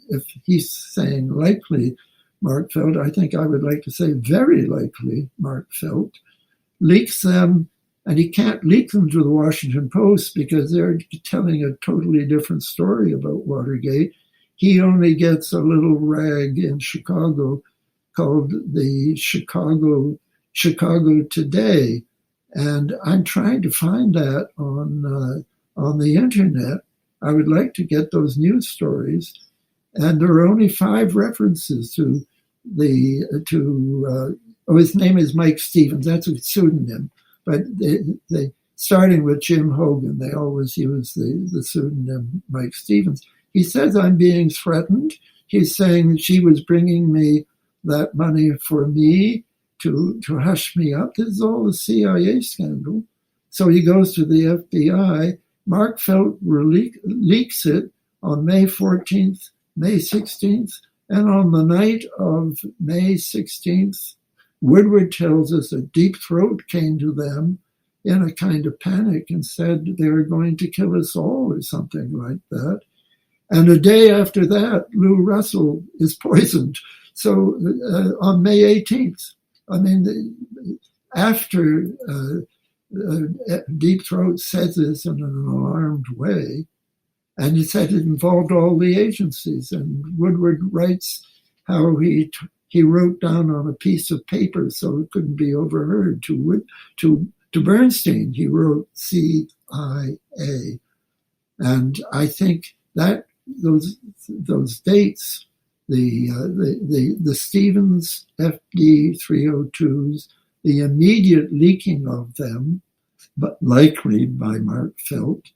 if he's saying likely Mark Felt, I think I would like to say very likely Mark Felt, leaks them, and he can't leak them to the Washington Post because they're telling a totally different story about Watergate. He only gets a little rag in Chicago called the Chicago Today. And I'm trying to find that on the internet. I would like to get those news stories. And there are only 5 references to his name is Mike Stevens. That's a pseudonym. But they starting with Jim Hogan, they always use the pseudonym Mike Stevens. He says, I'm being threatened. He's saying she was bringing me that money for me to hush me up. This is all a CIA scandal. So he goes to the FBI. Mark Felt leaks it on May 14th, May 16th, and on the night of May 16th, Woodward tells us a deep throat came to them in a kind of panic and said they were going to kill us all or something like that. And a day after that, Lou Russell is poisoned. So on May 18th, after Deep Throat says this in an alarmed way, and he said it involved all the agencies. And Woodward writes how he wrote down on a piece of paper so it couldn't be overheard to Bernstein. He wrote CIA, and I think that those dates, the Stevens FD-302s, the immediate leaking of them, but likely by Mark Felt.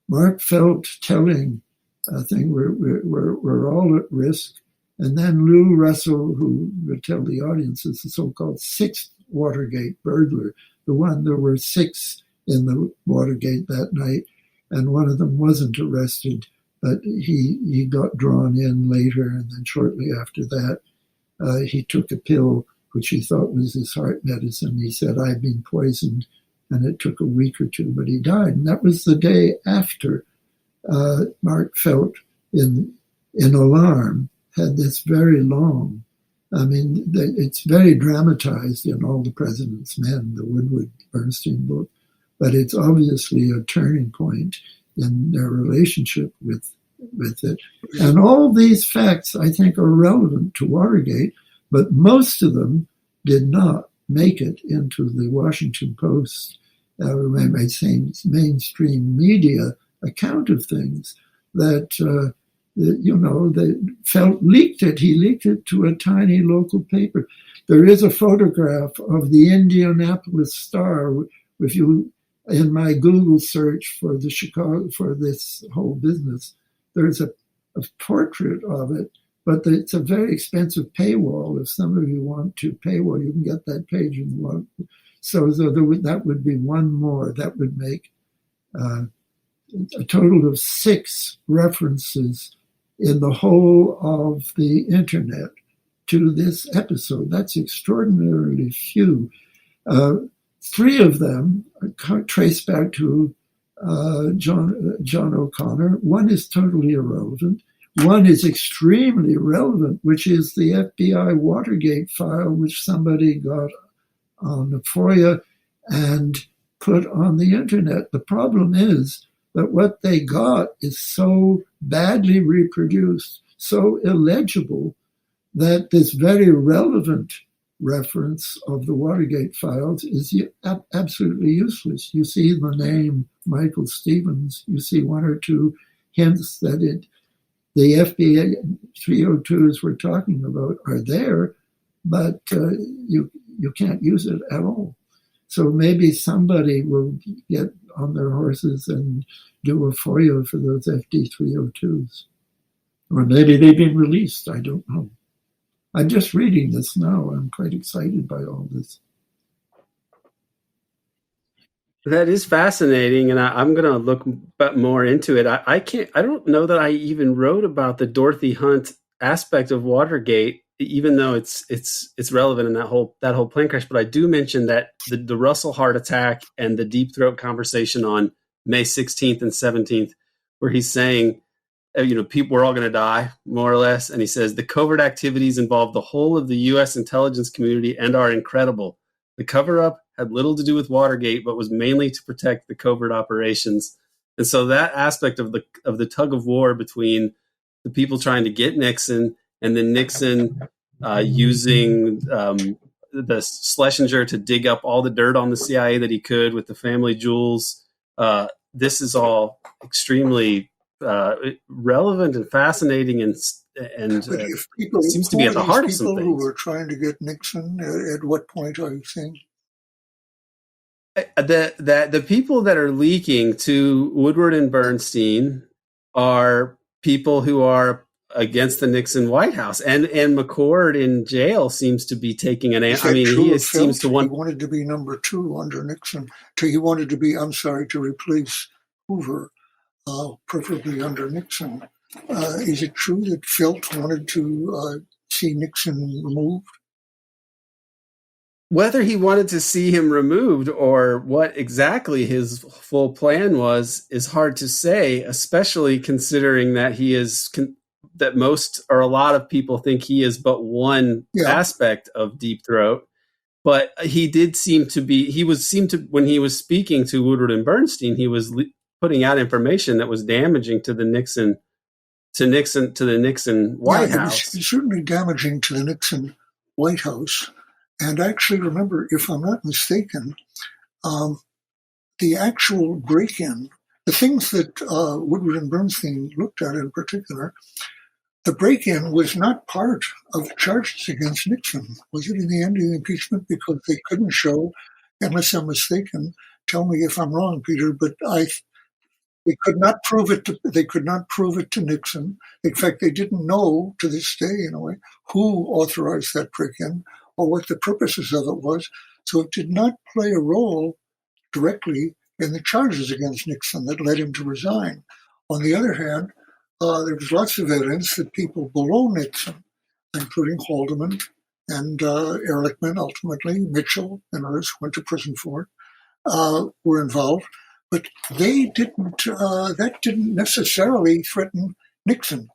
Mark Felt telling a thing we're all at risk. And then Lou Russell, who would tell the audience, is the so-called 6th Watergate burglar. There were 6 in the Watergate that night, and one of them wasn't arrested, but he got drawn in later, and then shortly after that, he took a pill, which he thought was his heart medicine. He said, I've been poisoned, and it took a week or 2, but he died. And that was the day after Mark Felt, in alarm, had this very long, it's very dramatized in All the President's Men, the Woodward-Bernstein book, but it's obviously a turning point in their relationship with it. And all these facts, I think, are relevant to Watergate, but most of them did not make it into the Washington Post, mainstream media account of things that, they leaked it. He leaked it to a tiny local paper. There is a photograph of the Indianapolis Star. If you, in my Google search for the Chicago, for this whole business, there's a portrait of it, but it's a very expensive paywall. If some of you want to paywall, you can get that page in one. So that would be one more. That would make a total of 6 references in the whole of the internet to this episode. That's extraordinarily few. 3 of them trace back to John O'Connor. One is totally irrelevant. One is extremely relevant, which is the FBI Watergate file, which somebody got on the FOIA and put on the internet. The problem is that what they got is so badly reproduced, so illegible, that this very relevant reference of the Watergate files is absolutely useless. You see the name Michael Stevens, you see 1 or 2 hints that the FBI 302s we're talking about are there, but you can't use it at all. So maybe somebody will get on their horses and do a FOIA for those FD 302s. Or maybe they've been released, I don't know. I'm just reading this now. I'm quite excited by all this. That is fascinating, and I'm going to look more into it. I don't know that I even wrote about the Dorothy Hunt aspect of Watergate, even though it's relevant in that whole plane crash. But I do mention that the Russell heart attack and the deep throat conversation on May 16th and 17th, where he's saying, people are all going to die, more or less. And he says, the covert activities involve the whole of the U.S. intelligence community and are incredible. The cover-up had little to do with Watergate, but was mainly to protect the covert operations. And so that aspect of the tug of war between the people trying to get Nixon and then Nixon using the Schlesinger to dig up all the dirt on the CIA that he could with the family jewels. This is all extremely relevant and fascinating, and seems to be at the heart of some things. People who were trying to get Nixon, at what point are you saying? The people that are leaking to Woodward and Bernstein are people who are against the Nixon White House, and McCord in jail seems to be taking an. He seems to want. He wanted to be number 2 under Nixon. He wanted to be. To replace Hoover, preferably under Nixon. Is it true that Felt wanted to see Nixon removed? Whether he wanted to see him removed or what exactly his full plan was is hard to say, especially considering that that most or a lot of people think he is but one aspect of Deep Throat. But he did seem to be, when he was speaking to Woodward and Bernstein, he was putting out information that was damaging to the Nixon White House. It was certainly damaging to the Nixon White House. And I actually remember, if I'm not mistaken, the actual break-in, the things that Woodward and Bernstein looked at in particular, the break-in was not part of the charges against Nixon. Was it in the end of the impeachment? Because they couldn't show, unless I'm mistaken, tell me if I'm wrong, Peter, but they could not prove it to Nixon. In fact, they didn't know to this day, in a way, who authorized that break-in or what the purposes of it was. So it did not play a role directly in the charges against Nixon that led him to resign. On the other hand, there was lots of evidence that people below Nixon, including Haldeman and Ehrlichman, ultimately, Mitchell and others went to prison for it, were involved. But that didn't necessarily threaten Nixon.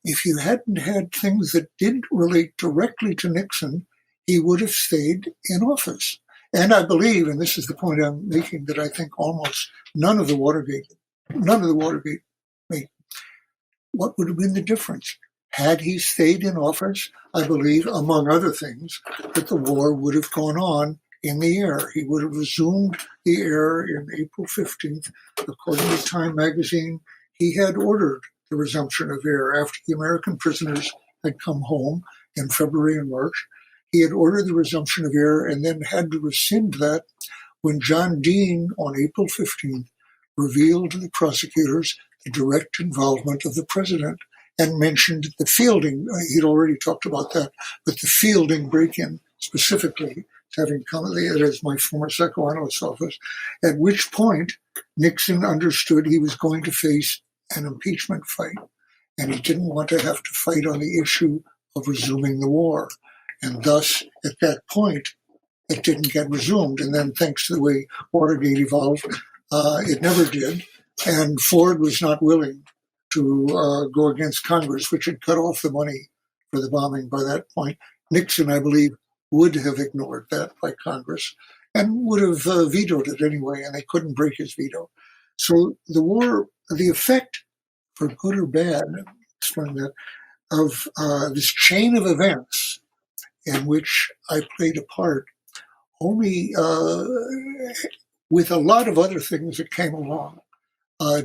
If you hadn't had things that didn't relate directly to Nixon, he would have stayed in office. And I believe, and this is the point I'm making, that I think almost none of the Watergate made. What would have been the difference? Had he stayed in office, I believe, among other things, that the war would have gone on in the air. He would have resumed the air in April 15th. According to Time magazine, he had ordered the resumption of air after the American prisoners had come home in February and March. He had ordered the resumption of air and then had to rescind that when John Dean, on April 15th, revealed to the prosecutors the direct involvement of the president and mentioned the Fielding. He'd already talked about that, but the Fielding break-in specifically, having come as my former psychoanalyst office, at which point Nixon understood he was going to face an impeachment fight, and he didn't want to have to fight on the issue of resuming the war. And thus, at that point, it didn't get resumed. And then, thanks to the way Watergate evolved, it never did. And Ford was not willing to go against Congress, which had cut off the money for the bombing by that point. Nixon, I believe, would have ignored that by Congress and would have vetoed it anyway, and they couldn't break his veto. So the war, the effect, for good or bad, explain that, of this chain of events in which I played a part, only with a lot of other things that came along,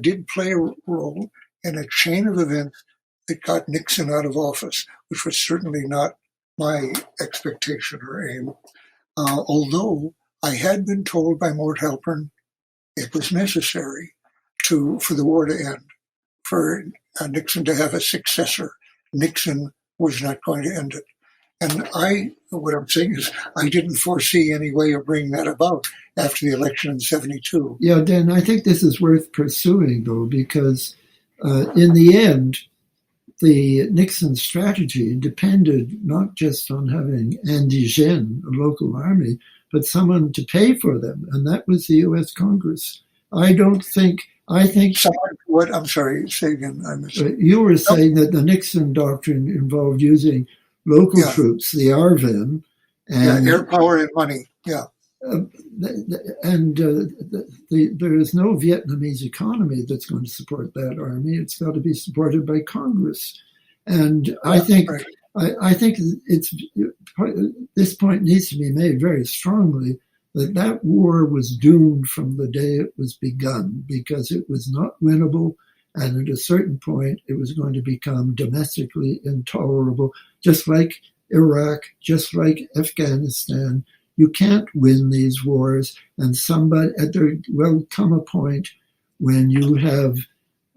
did play a role in a chain of events that got Nixon out of office, which was certainly not my expectation or aim. Although I had been told by Mort Halpern it was necessary for the war to end, for Nixon to have a successor. Nixon was not going to end it. And what I'm saying is, I didn't foresee any way of bringing that about after the election in 72. Yeah, Dan, I think this is worth pursuing, though, because in the end, the Nixon strategy depended not just on having indigènes, a local army, but someone to pay for them, and that was the U.S. Congress. I think. What? I'm sorry. Say again. You were saying that the Nixon Doctrine involved using local troops, the RVN, and air power and money. Yeah. There is no Vietnamese economy that's going to support that army. It's got to be supported by Congress, and I think this point needs to be made very strongly that war was doomed from the day it was begun because it was not winnable, and at a certain point it was going to become domestically intolerable, just like Iraq, just like Afghanistan. You can't win these wars, and there will come a point when you have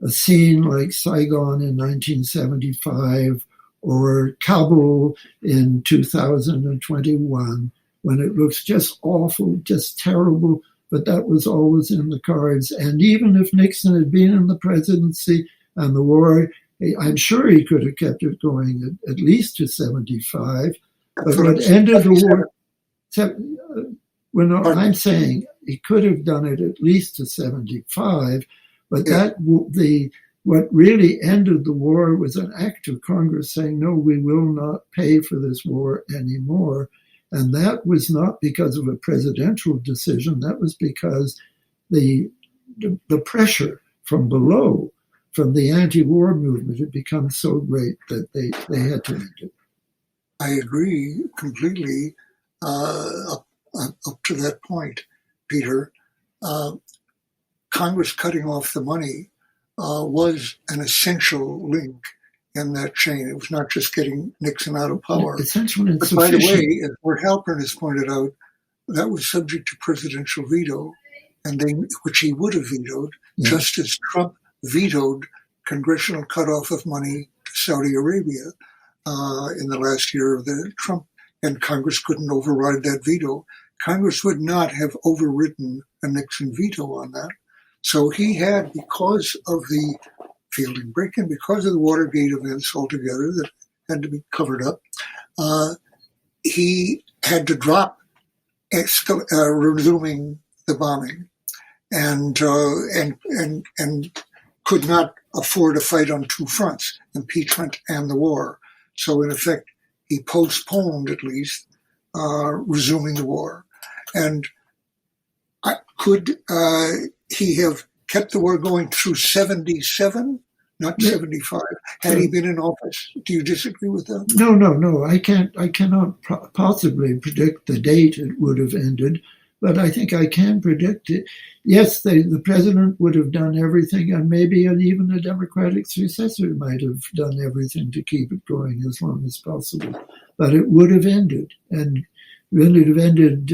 a scene like Saigon in 1975 or Kabul in 2021, when it looks just awful, just terrible, but that was always in the cards. And even if Nixon had been in the presidency and the war, I'm sure he could have kept it going at least to 75. But what ended the war... I'm saying he could have done it at least to 75, but what really ended the war was an act of Congress saying, no, we will not pay for this war anymore. And that was not because of a presidential decision. That was because the pressure from below, from the anti-war movement, had become so great that they had to end it. I agree completely. Up to that point, Peter, Congress cutting off the money was an essential link in that chain. It was not just getting Nixon out of power. Essential and but sufficient. By the way, as Mort Halpern has pointed out, that was subject to presidential veto, which he would have vetoed, just as Trump vetoed congressional cutoff of money to Saudi Arabia in the last year of the Trump. And Congress couldn't override that veto. Congress would not have overridden a Nixon veto on that. So he had, because of the Fielding break-in, because of the Watergate events altogether that had to be covered up, he had to drop resuming the bombing, and could not afford a fight on two fronts, impeachment and the war. So in effect, he postponed, at least, resuming the war. And could he have kept the war going through 77? not 75. Had he been in office? Do you disagree with that? No. I cannot possibly predict the date it would have ended, but I think I can predict it. Yes, the president would have done everything, and maybe even a Democratic successor might have done everything to keep it going as long as possible. But it would have ended, and it would have ended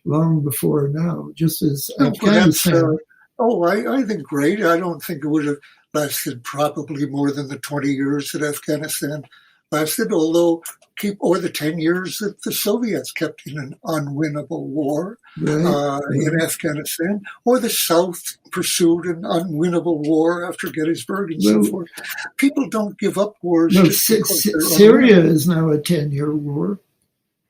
long before now, just as Afghanistan. I think great. I don't think it would have lasted probably more than the 20 years that Afghanistan lasted, or the 10 years that the Soviets kept in an unwinnable war in Afghanistan, or the South pursued an unwinnable war after Gettysburg and so forth. People don't give up wars. Syria is now a 10-year war.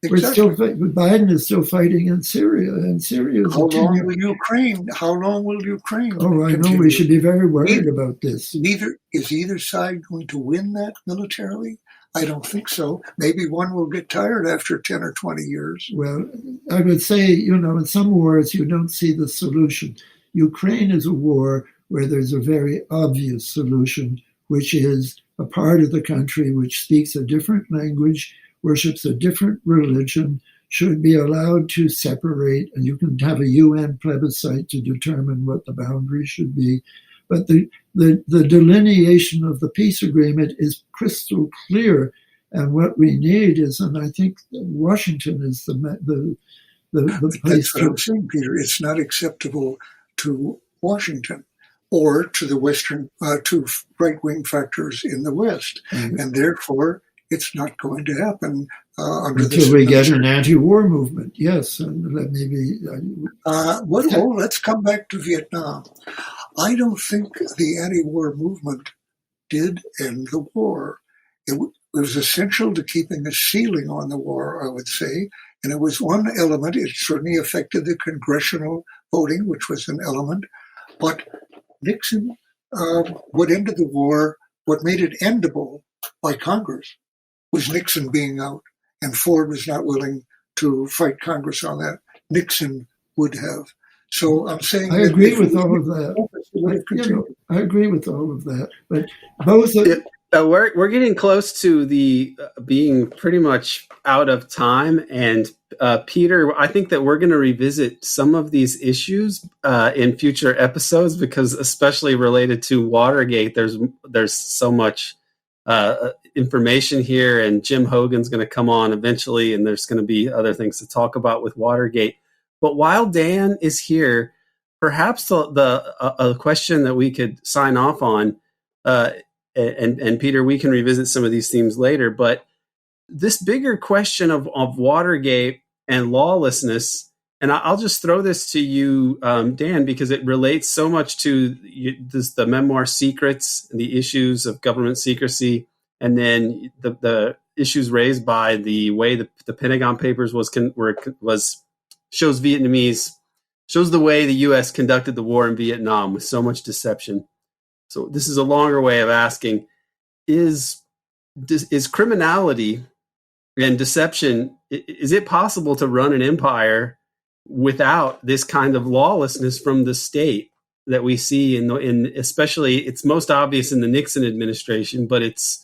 Exactly. Biden is still fighting in Syria, and Syria is How long will Ukraine Oh, I know. We should be very worried about this. Is either side going to win that militarily? I don't think so. Maybe one will get tired after 10 or 20 years. Well, I would say, in some wars, you don't see the solution. Ukraine is a war where there's a very obvious solution, which is a part of the country which speaks a different language, worships a different religion, should be allowed to separate, and you can have a UN plebiscite to determine what the boundaries should be. But the delineation of the peace agreement is crystal clear, and what we need is, and I think Washington is the place. That's what I'm saying, Peter. It's not acceptable to Washington or to the Western, to right-wing factors in the West, and therefore it's not going to happen until we get an anti-war movement. Yes, and let's come back to Vietnam. I don't think the anti-war movement did end the war. It was essential to keeping a ceiling on the war, I would say, and it was one element. It certainly affected the congressional voting, which was an element. But Nixon, what ended the war, what made it endable by Congress, was Nixon being out, and Ford was not willing to fight Congress on that. Nixon would have. So I'm saying I agree with all of that. I agree with all of that. But both we're getting close to the being pretty much out of time. And Peter, I think that we're going to revisit some of these issues in future episodes, because especially related to Watergate, there's so much information here, and Jim Hogan's going to come on eventually, and there's going to be other things to talk about with Watergate. But while Dan is here, perhaps the question that we could sign off on, and Peter, we can revisit some of these themes later, but this bigger question of Watergate and lawlessness, and I'll just throw this to you, Dan, because it relates so much to the memoir secrets and the issues of government secrecy, and then the issues raised by the way the Pentagon Papers shows the way the U.S. conducted the war in Vietnam with so much deception. So this is a longer way of asking, is criminality and deception, is it possible to run an empire without this kind of lawlessness from the state that we see in especially, it's most obvious in the Nixon administration, but it's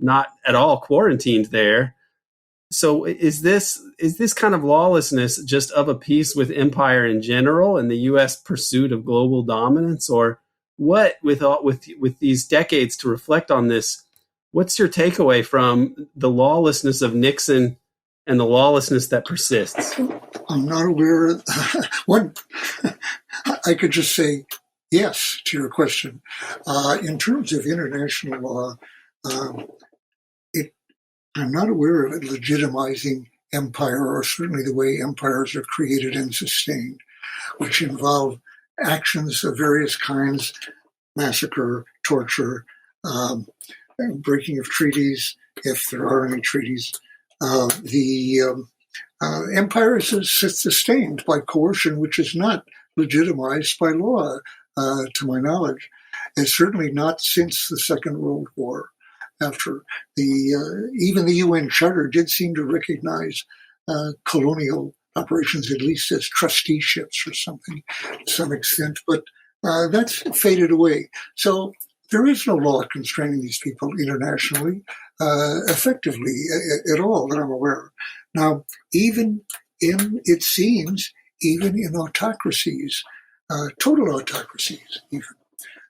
not at all quarantined there. So is this kind of lawlessness just of a piece with empire in general and the U.S. pursuit of global dominance, or what? With these decades to reflect on this, what's your takeaway from the lawlessness of Nixon and the lawlessness that persists? I'm not aware. I could just say yes to your question. In terms of international law, I'm not aware of it legitimizing empire, or certainly the way empires are created and sustained, which involve actions of various kinds, massacre, torture, breaking of treaties, if there are any treaties. The empire is sustained by coercion, which is not legitimized by law, to my knowledge, and certainly not since the Second World War. After even the UN Charter did seem to recognize colonial operations, at least as trusteeships or something, to some extent, but that's faded away. So there is no law constraining these people internationally effectively at all that I'm aware of. Now, it seems, even in autocracies, total autocracies even,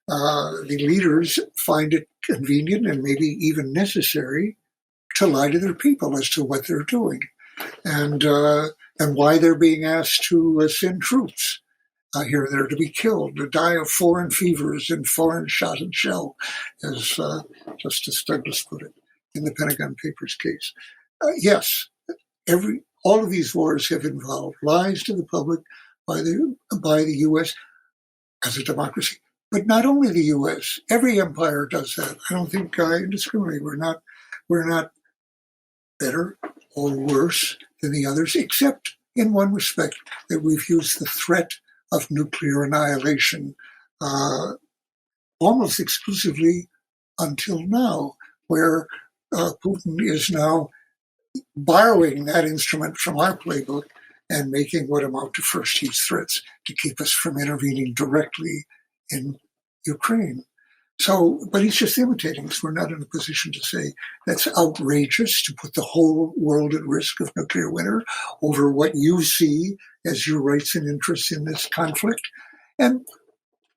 the leaders find it convenient and maybe even necessary to lie to their people as to what they're doing and why they're being asked to send troops here and there to be killed, to die of foreign fevers and foreign shot and shell, as Justice Douglas put it in the Pentagon Papers case. Yes, all of these wars have involved lies to the public by the U.S. as a democracy. But not only the U.S., every empire does that. I don't think indiscriminately. We're not better or worse than the others, except in one respect, that we've used the threat of nuclear annihilation almost exclusively until now, where Putin is now borrowing that instrument from our playbook and making what amount to first use threats to keep us from intervening directly in Ukraine. So, but he's just imitating us. We're not in a position to say that's outrageous to put the whole world at risk of nuclear winter over what you see as your rights and interests in this conflict. And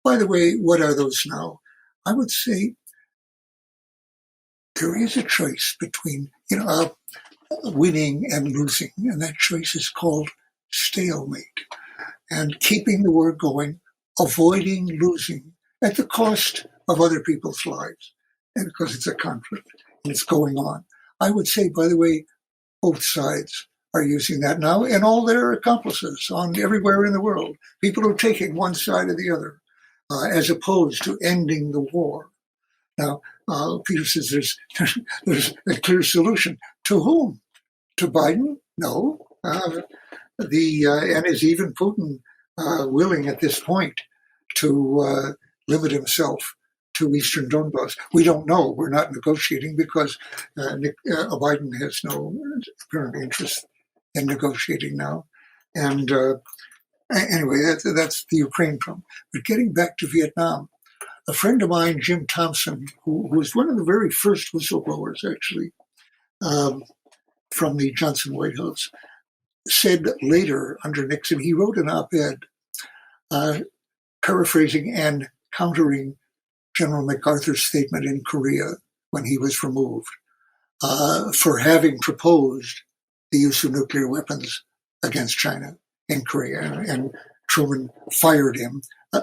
by the way, what are those now? I would say there is a choice between, winning and losing, and that choice is called stalemate. And keeping the war going, avoiding losing at the cost of other people's lives, and because it's a conflict and it's going on. I would say, by the way, both sides are using that now, and all their accomplices everywhere in the world. People are taking one side or the other, as opposed to ending the war. Now, Peter says there's a clear solution. To whom? To Biden? No. And is even Putin willing at this point to limit himself to Eastern Donbass? We don't know. We're not negotiating because Biden has no apparent interest in negotiating now. And anyway, that's the Ukraine problem. But getting back to Vietnam, a friend of mine, Jim Thompson, who was one of the very first whistleblowers, actually, from the Johnson White House, said later under Nixon, he wrote an op-ed paraphrasing and countering General MacArthur's statement in Korea when he was removed for having proposed the use of nuclear weapons against China in Korea. And Truman fired him,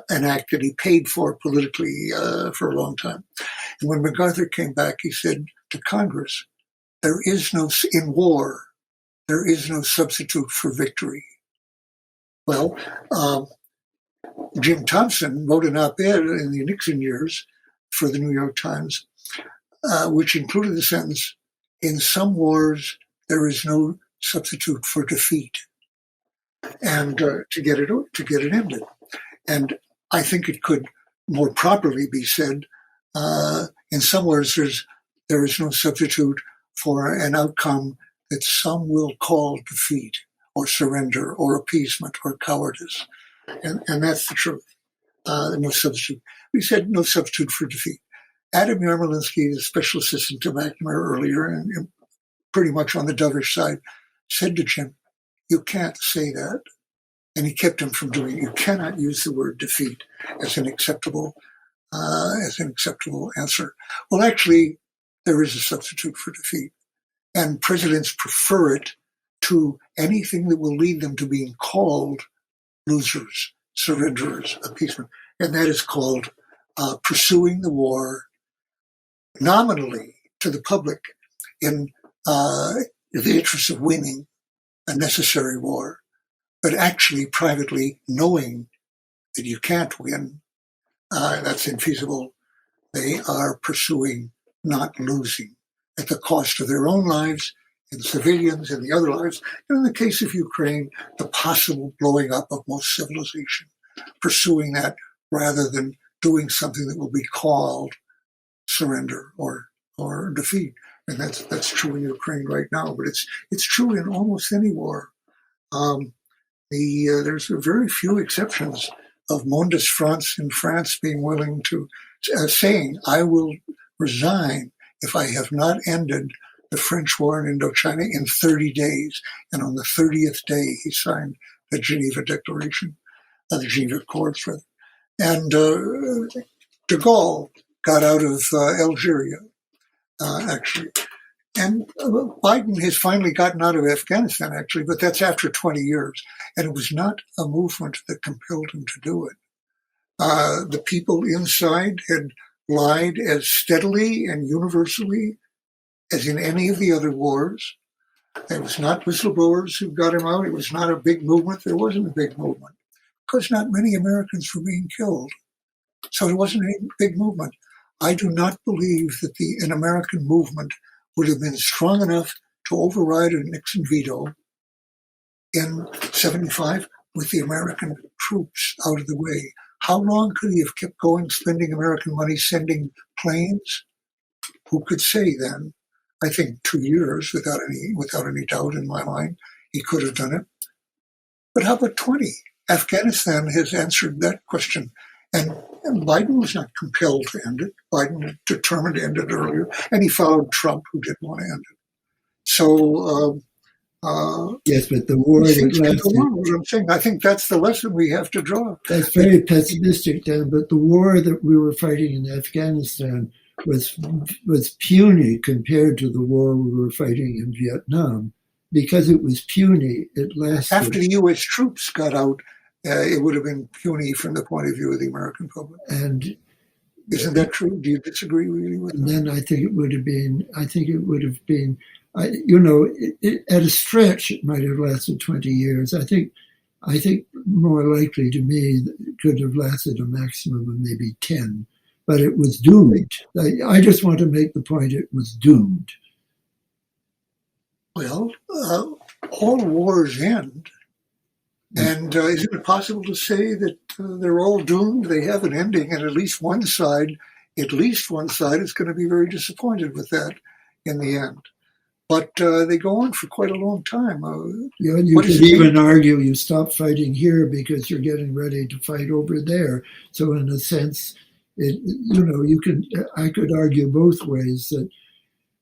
an act that he paid for politically for a long time. And when MacArthur came back, he said to Congress, in war, there is no substitute for victory. Well, Jim Thompson wrote an op-ed in the Nixon years for the New York Times, which included the sentence, "In some wars, there is no substitute for defeat," and to get it ended. And I think it could more properly be said, in some wars, there is no substitute for an outcome that some will call defeat or surrender or appeasement or cowardice. And that's the truth. No substitute. We said no substitute for defeat. Adam Yarmolinsky, the special assistant to McNamara earlier, and pretty much on the dovish side, said to Jim, "You can't say that." And he kept him from doing it. You cannot use the word defeat as an acceptable answer. Well, actually, there is a substitute for defeat. And presidents prefer it to anything that will lead them to being called losers, surrenderers, appeasement. And that is called pursuing the war nominally to the public in the interest of winning a necessary war, but actually privately knowing that you can't win. That's infeasible. They are pursuing not losing at the cost of their own lives and civilians and the other lives. And in the case of Ukraine, the possible blowing up of most civilization, pursuing that rather than doing something that will be called surrender or defeat. And that's true in Ukraine right now, but it's true in almost any war. There's very few exceptions of Mondes France in France being willing to saying, I will resign if I have not ended the French war in Indochina in 30 days. And on the 30th day, he signed the Geneva Declaration, the Geneva Accords, rather. And de Gaulle got out of Algeria, actually. And Biden has finally gotten out of Afghanistan, actually, but that's after 20 years. And it was not a movement that compelled him to do it. The people inside had lied as steadily and universally as in any of the other wars. It was not whistleblowers who got him out. It was not a big movement. There wasn't a big movement because not many Americans were being killed. So it wasn't a big movement. I do not believe that an American movement would have been strong enough to override a Nixon veto in 75 with the American troops out of the way. How long could he have kept going, spending American money, sending planes? Who could say then? I think 2 years, without any doubt in my mind, he could have done it. But how about 20? Afghanistan has answered that question. And Biden was not compelled to end it. Biden determined to end it earlier. And he followed Trump, who didn't want to end it. So, yes, but the war that lasted, I'm saying, I think that's the lesson we have to draw. That's very pessimistic, Dan, but the war that we were fighting in Afghanistan was puny compared to the war we were fighting in Vietnam. Because it was puny, it lasted. After the U.S. troops got out, it would have been puny from the point of view of the American public. And isn't that true? Do you disagree really with that? Then I think it would have been, at a stretch, it might have lasted 20 years. I think more likely to me, it could have lasted a maximum of maybe 10. But it was doomed. I just want to make the point it was doomed. Well, all wars end. And isn't it possible to say that they're all doomed? They have an ending, and at least one side is going to be very disappointed with that in the end. But they go on for quite a long time. You could even argue you stop fighting here because you're getting ready to fight over there. So in a sense, I could argue both ways that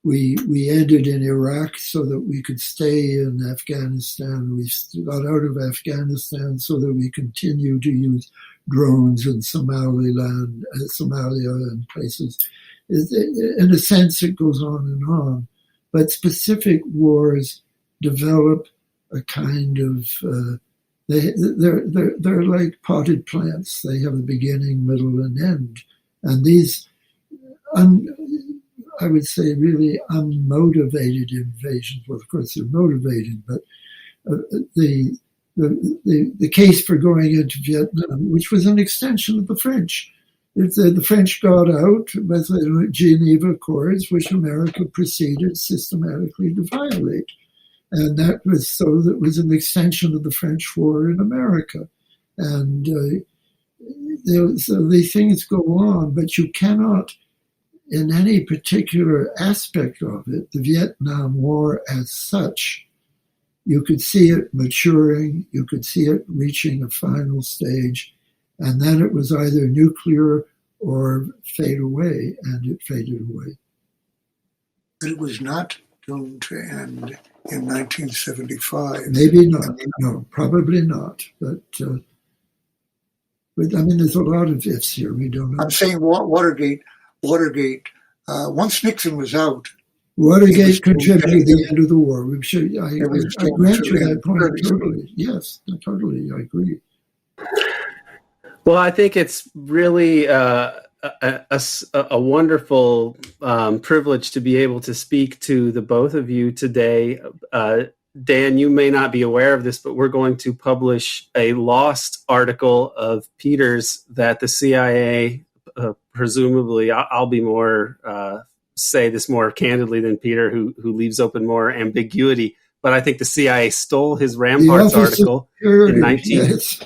we ended in Iraq so that we could stay in Afghanistan. We got out of Afghanistan so that we continue to use drones in Somalia and places. In a sense, it goes on and on. But specific wars develop a kind of they're like potted plants. They have a beginning, middle, and end. And these, I would say, really unmotivated invasions. Well, of course, they're motivated, but the case for going into Vietnam, which was an extension of the French. The French got out with the Geneva Accords, which America proceeded systematically to violate. And that was an extension of the French war in America. And so the things go on, but you cannot, in any particular aspect of it, the Vietnam War as such, you could see it maturing, you could see it reaching a final stage, and then it was either nuclear or fade away, and it faded away. But it was not doomed to end in 1975. Maybe not. No, probably not. But I mean, there's a lot of ifs here. We don't know. I'm saying Watergate. Once Nixon was out, Watergate contributed to the end of the war. I grant you that point totally. Yes, totally. I agree. Well, I think it's really a wonderful privilege to be able to speak to the both of you today. Dan, you may not be aware of this, but we're going to publish a lost article of Peter's that the CIA, presumably, I'll be more say this more candidly than Peter, who leaves open more ambiguity. But I think the CIA stole his Ramparts article in 19. Yes.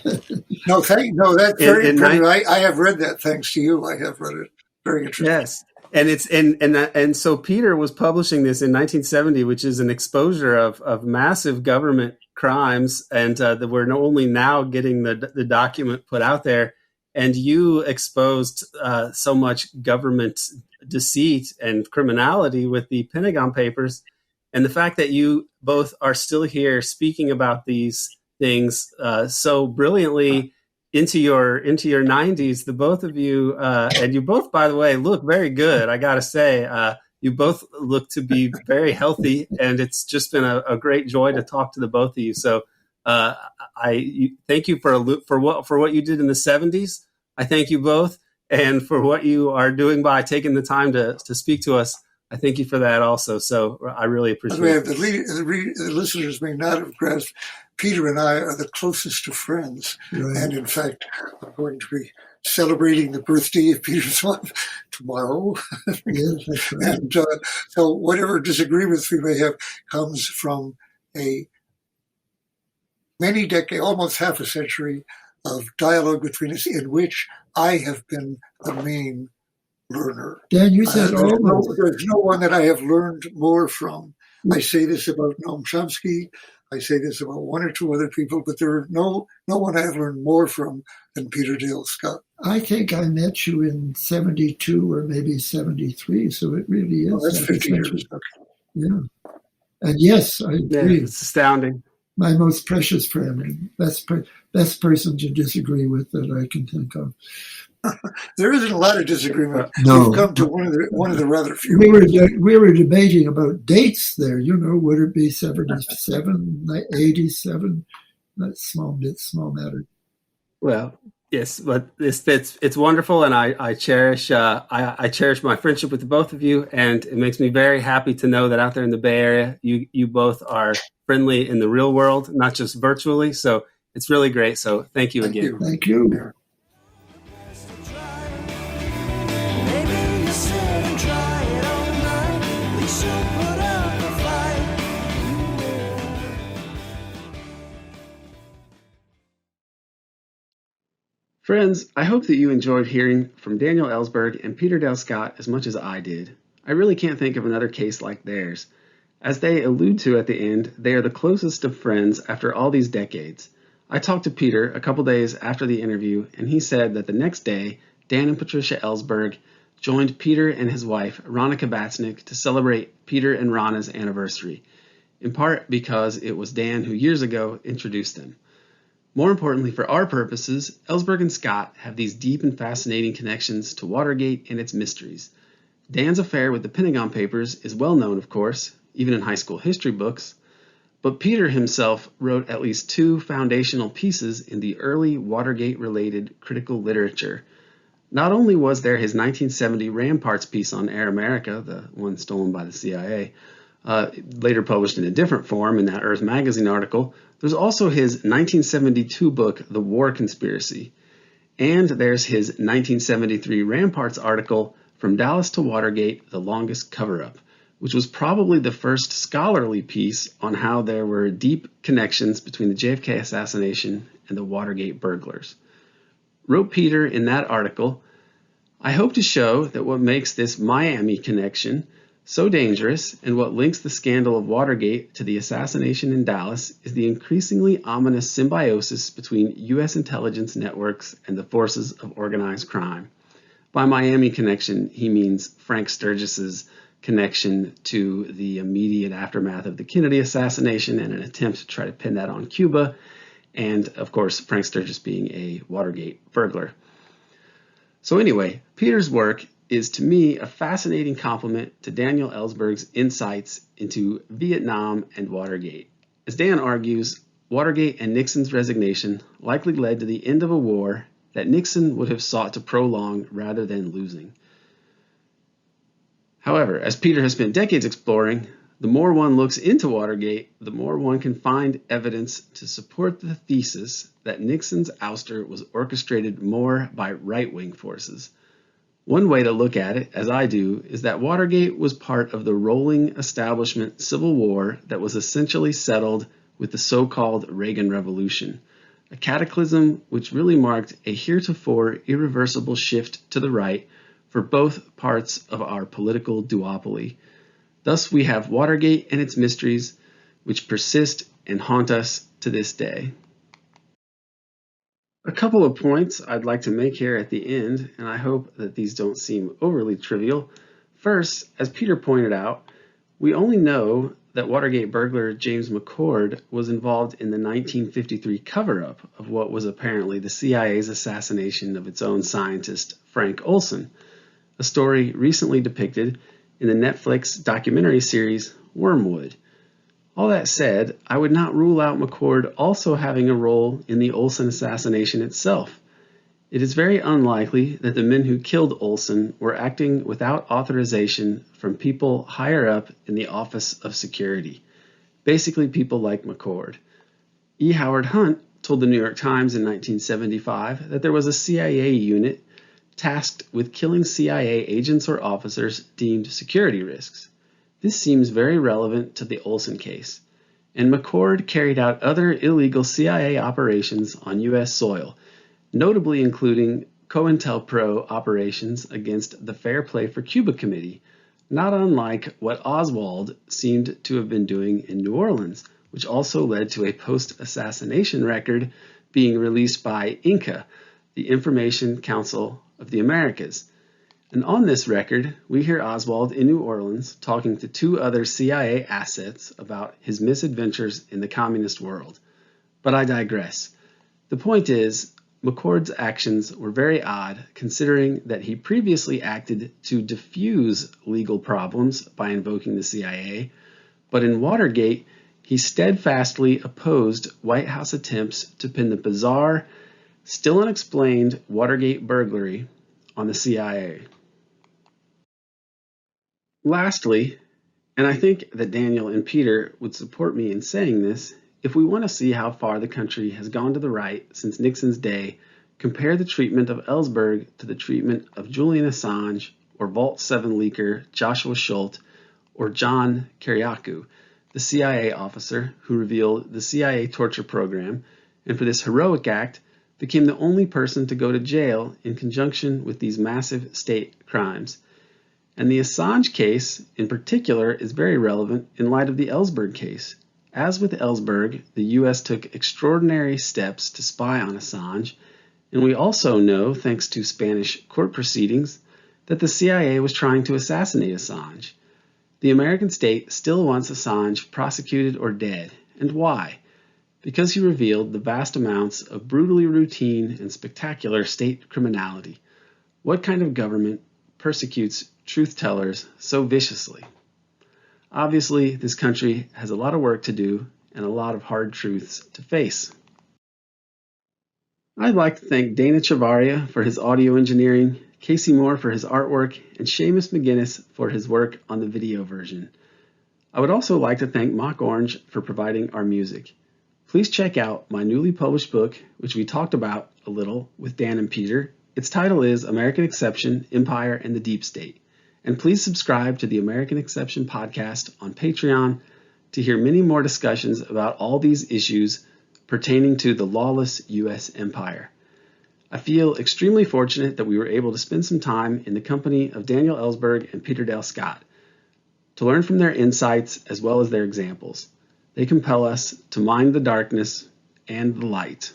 No, that's very impressive. I have read that. Thanks to you, I have read it. Very interesting. Yes, and so Peter was publishing this in 1970, which is an exposure of massive government crimes, and we're only now getting the document put out there. and you exposed so much government deceit and criminality with the Pentagon Papers. And the fact that you both are still here speaking about these things so brilliantly into your 90s, the both of you, and you both, by the way, look very good. I got to say, you both look to be very healthy, and it's just been a great joy to talk to the both of you. So thank you for what you did in the 70s. I thank you both, and for what you are doing by taking the time to speak to us. I thank you for that also. So I really appreciate it. The listeners may not have grasped, Peter and I are the closest of friends. Right. And in fact, I'm going to be celebrating the birthday of Peter's wife tomorrow. Yes, that's right. And so whatever disagreements we may have comes from a many decades, almost half a century of dialogue between us in which I have been the main learner. Dan, you said there's no one that I have learned more from. I say this about Noam Chomsky. I say this about one or two other people, but there are no one I have learned more from than Peter Dale Scott. I think I met you in 72 or maybe 73, so it really is. Oh, that's 50 years. Yeah. And yes, I agree. Yeah, it's astounding. My most precious friend, and best person to disagree with that I can think of. There isn't a lot of disagreement. No. We've come to one of the rather few. We were debating about dates there. Would it be 77, 87? That's small matter. Well, yes, but it's wonderful, and I cherish I cherish my friendship with the both of you, and it makes me very happy to know that out there in the Bay Area, you both are friendly in the real world, not just virtually. So it's really great. So thank you again. Thank you. Friends, I hope that you enjoyed hearing from Daniel Ellsberg and Peter Dale Scott as much as I did. I really can't think of another case like theirs. As they allude to at the end, they are the closest of friends after all these decades. I talked to Peter a couple days after the interview, and he said that the next day, Dan and Patricia Ellsberg joined Peter and his wife, Rana Kabatsnik, to celebrate Peter and Rana's anniversary, in part because it was Dan who years ago introduced them. More importantly for our purposes, Ellsberg and Scott have these deep and fascinating connections to Watergate and its mysteries. Dan's affair with the Pentagon Papers is well known, of course, even in high school history books, but Peter himself wrote at least two foundational pieces in the early Watergate-related critical literature. Not only was there his 1970 Rand Parts piece on Air America, the one stolen by the CIA, later published in a different form in that Earth magazine article, there's also his 1972 book, The War Conspiracy. And there's his 1973 Rand Parts article, From Dallas to Watergate, The Longest Cover-Up, which was probably the first scholarly piece on how there were deep connections between the JFK assassination and the Watergate burglars. Wrote Peter in that article, I hope to show that what makes this Miami connection so dangerous, and what links the scandal of Watergate to the assassination in Dallas, is the increasingly ominous symbiosis between U.S. intelligence networks and the forces of organized crime. By Miami connection, he means Frank Sturgis's connection to the immediate aftermath of the Kennedy assassination and an attempt to try to pin that on Cuba, and of course, Frank Sturgis being a Watergate burglar. So anyway, Peter's work is to me a fascinating complement to Daniel Ellsberg's insights into Vietnam and Watergate. As Dan argues, Watergate and Nixon's resignation likely led to the end of a war that Nixon would have sought to prolong rather than losing. However, as Peter has spent decades exploring, the more one looks into Watergate, the more one can find evidence to support the thesis that Nixon's ouster was orchestrated more by right-wing forces. One way to look at it, as I do, is that Watergate was part of the rolling establishment civil war that was essentially settled with the so-called Reagan Revolution, a cataclysm which really marked a heretofore irreversible shift to the right for both parts of our political duopoly. Thus we have Watergate and its mysteries, which persist and haunt us to this day. A couple of points I'd like to make here at the end, and I hope that these don't seem overly trivial. First, as Peter pointed out, we only know that Watergate burglar James McCord was involved in the 1953 cover-up of what was apparently the CIA's assassination of its own scientist, Frank Olson, a story recently depicted in the Netflix documentary series Wormwood. All that said, I would not rule out McCord also having a role in the Olson assassination itself. It is very unlikely that the men who killed Olson were acting without authorization from people higher up in the Office of Security, basically people like McCord. E. Howard Hunt told the New York Times in 1975 that there was a CIA unit tasked with killing CIA agents or officers deemed security risks. This seems very relevant to the Olson case, and McCord carried out other illegal CIA operations on U.S. soil, notably including COINTELPRO operations against the Fair Play for Cuba Committee, not unlike what Oswald seemed to have been doing in New Orleans, which also led to a post-assassination record being released by INCA, the Information Council of the Americas. And on this record, we hear Oswald in New Orleans talking to two other CIA assets about his misadventures in the communist world. But I digress. The point is, McCord's actions were very odd, considering that he previously acted to diffuse legal problems by invoking the CIA, but in Watergate, he steadfastly opposed White House attempts to pin the bizarre, still unexplained Watergate burglary on the CIA. Lastly, and I think that Daniel and Peter would support me in saying this, if we want to see how far the country has gone to the right since Nixon's day, compare the treatment of Ellsberg to the treatment of Julian Assange or Vault 7 leaker Joshua Schultz or John Kiriakou, the CIA officer who revealed the CIA torture program and for this heroic act became the only person to go to jail in conjunction with these massive state crimes. And the Assange case, in particular, is very relevant in light of the Ellsberg case. As with Ellsberg, the U.S. took extraordinary steps to spy on Assange, and we also know, thanks to Spanish court proceedings, that the CIA was trying to assassinate Assange. The American state still wants Assange prosecuted or dead. And why? Because he revealed the vast amounts of brutally routine and spectacular state criminality. What kind of government persecutes truth tellers so viciously? Obviously, this country has a lot of work to do and a lot of hard truths to face. I'd like to thank Dana Chavarria for his audio engineering, Casey Moore for his artwork, and Seamus McGinnis for his work on the video version. I would also like to thank Mock Orange for providing our music. Please check out my newly published book, which we talked about a little with Dan and Peter. Its title is American Exception, Empire, and the Deep State. And please subscribe to the American Exception podcast on Patreon to hear many more discussions about all these issues pertaining to the lawless U.S. empire. I feel extremely fortunate that we were able to spend some time in the company of Daniel Ellsberg and Peter Dale Scott to learn from their insights as well as their examples. They compel us to mind the darkness and the light.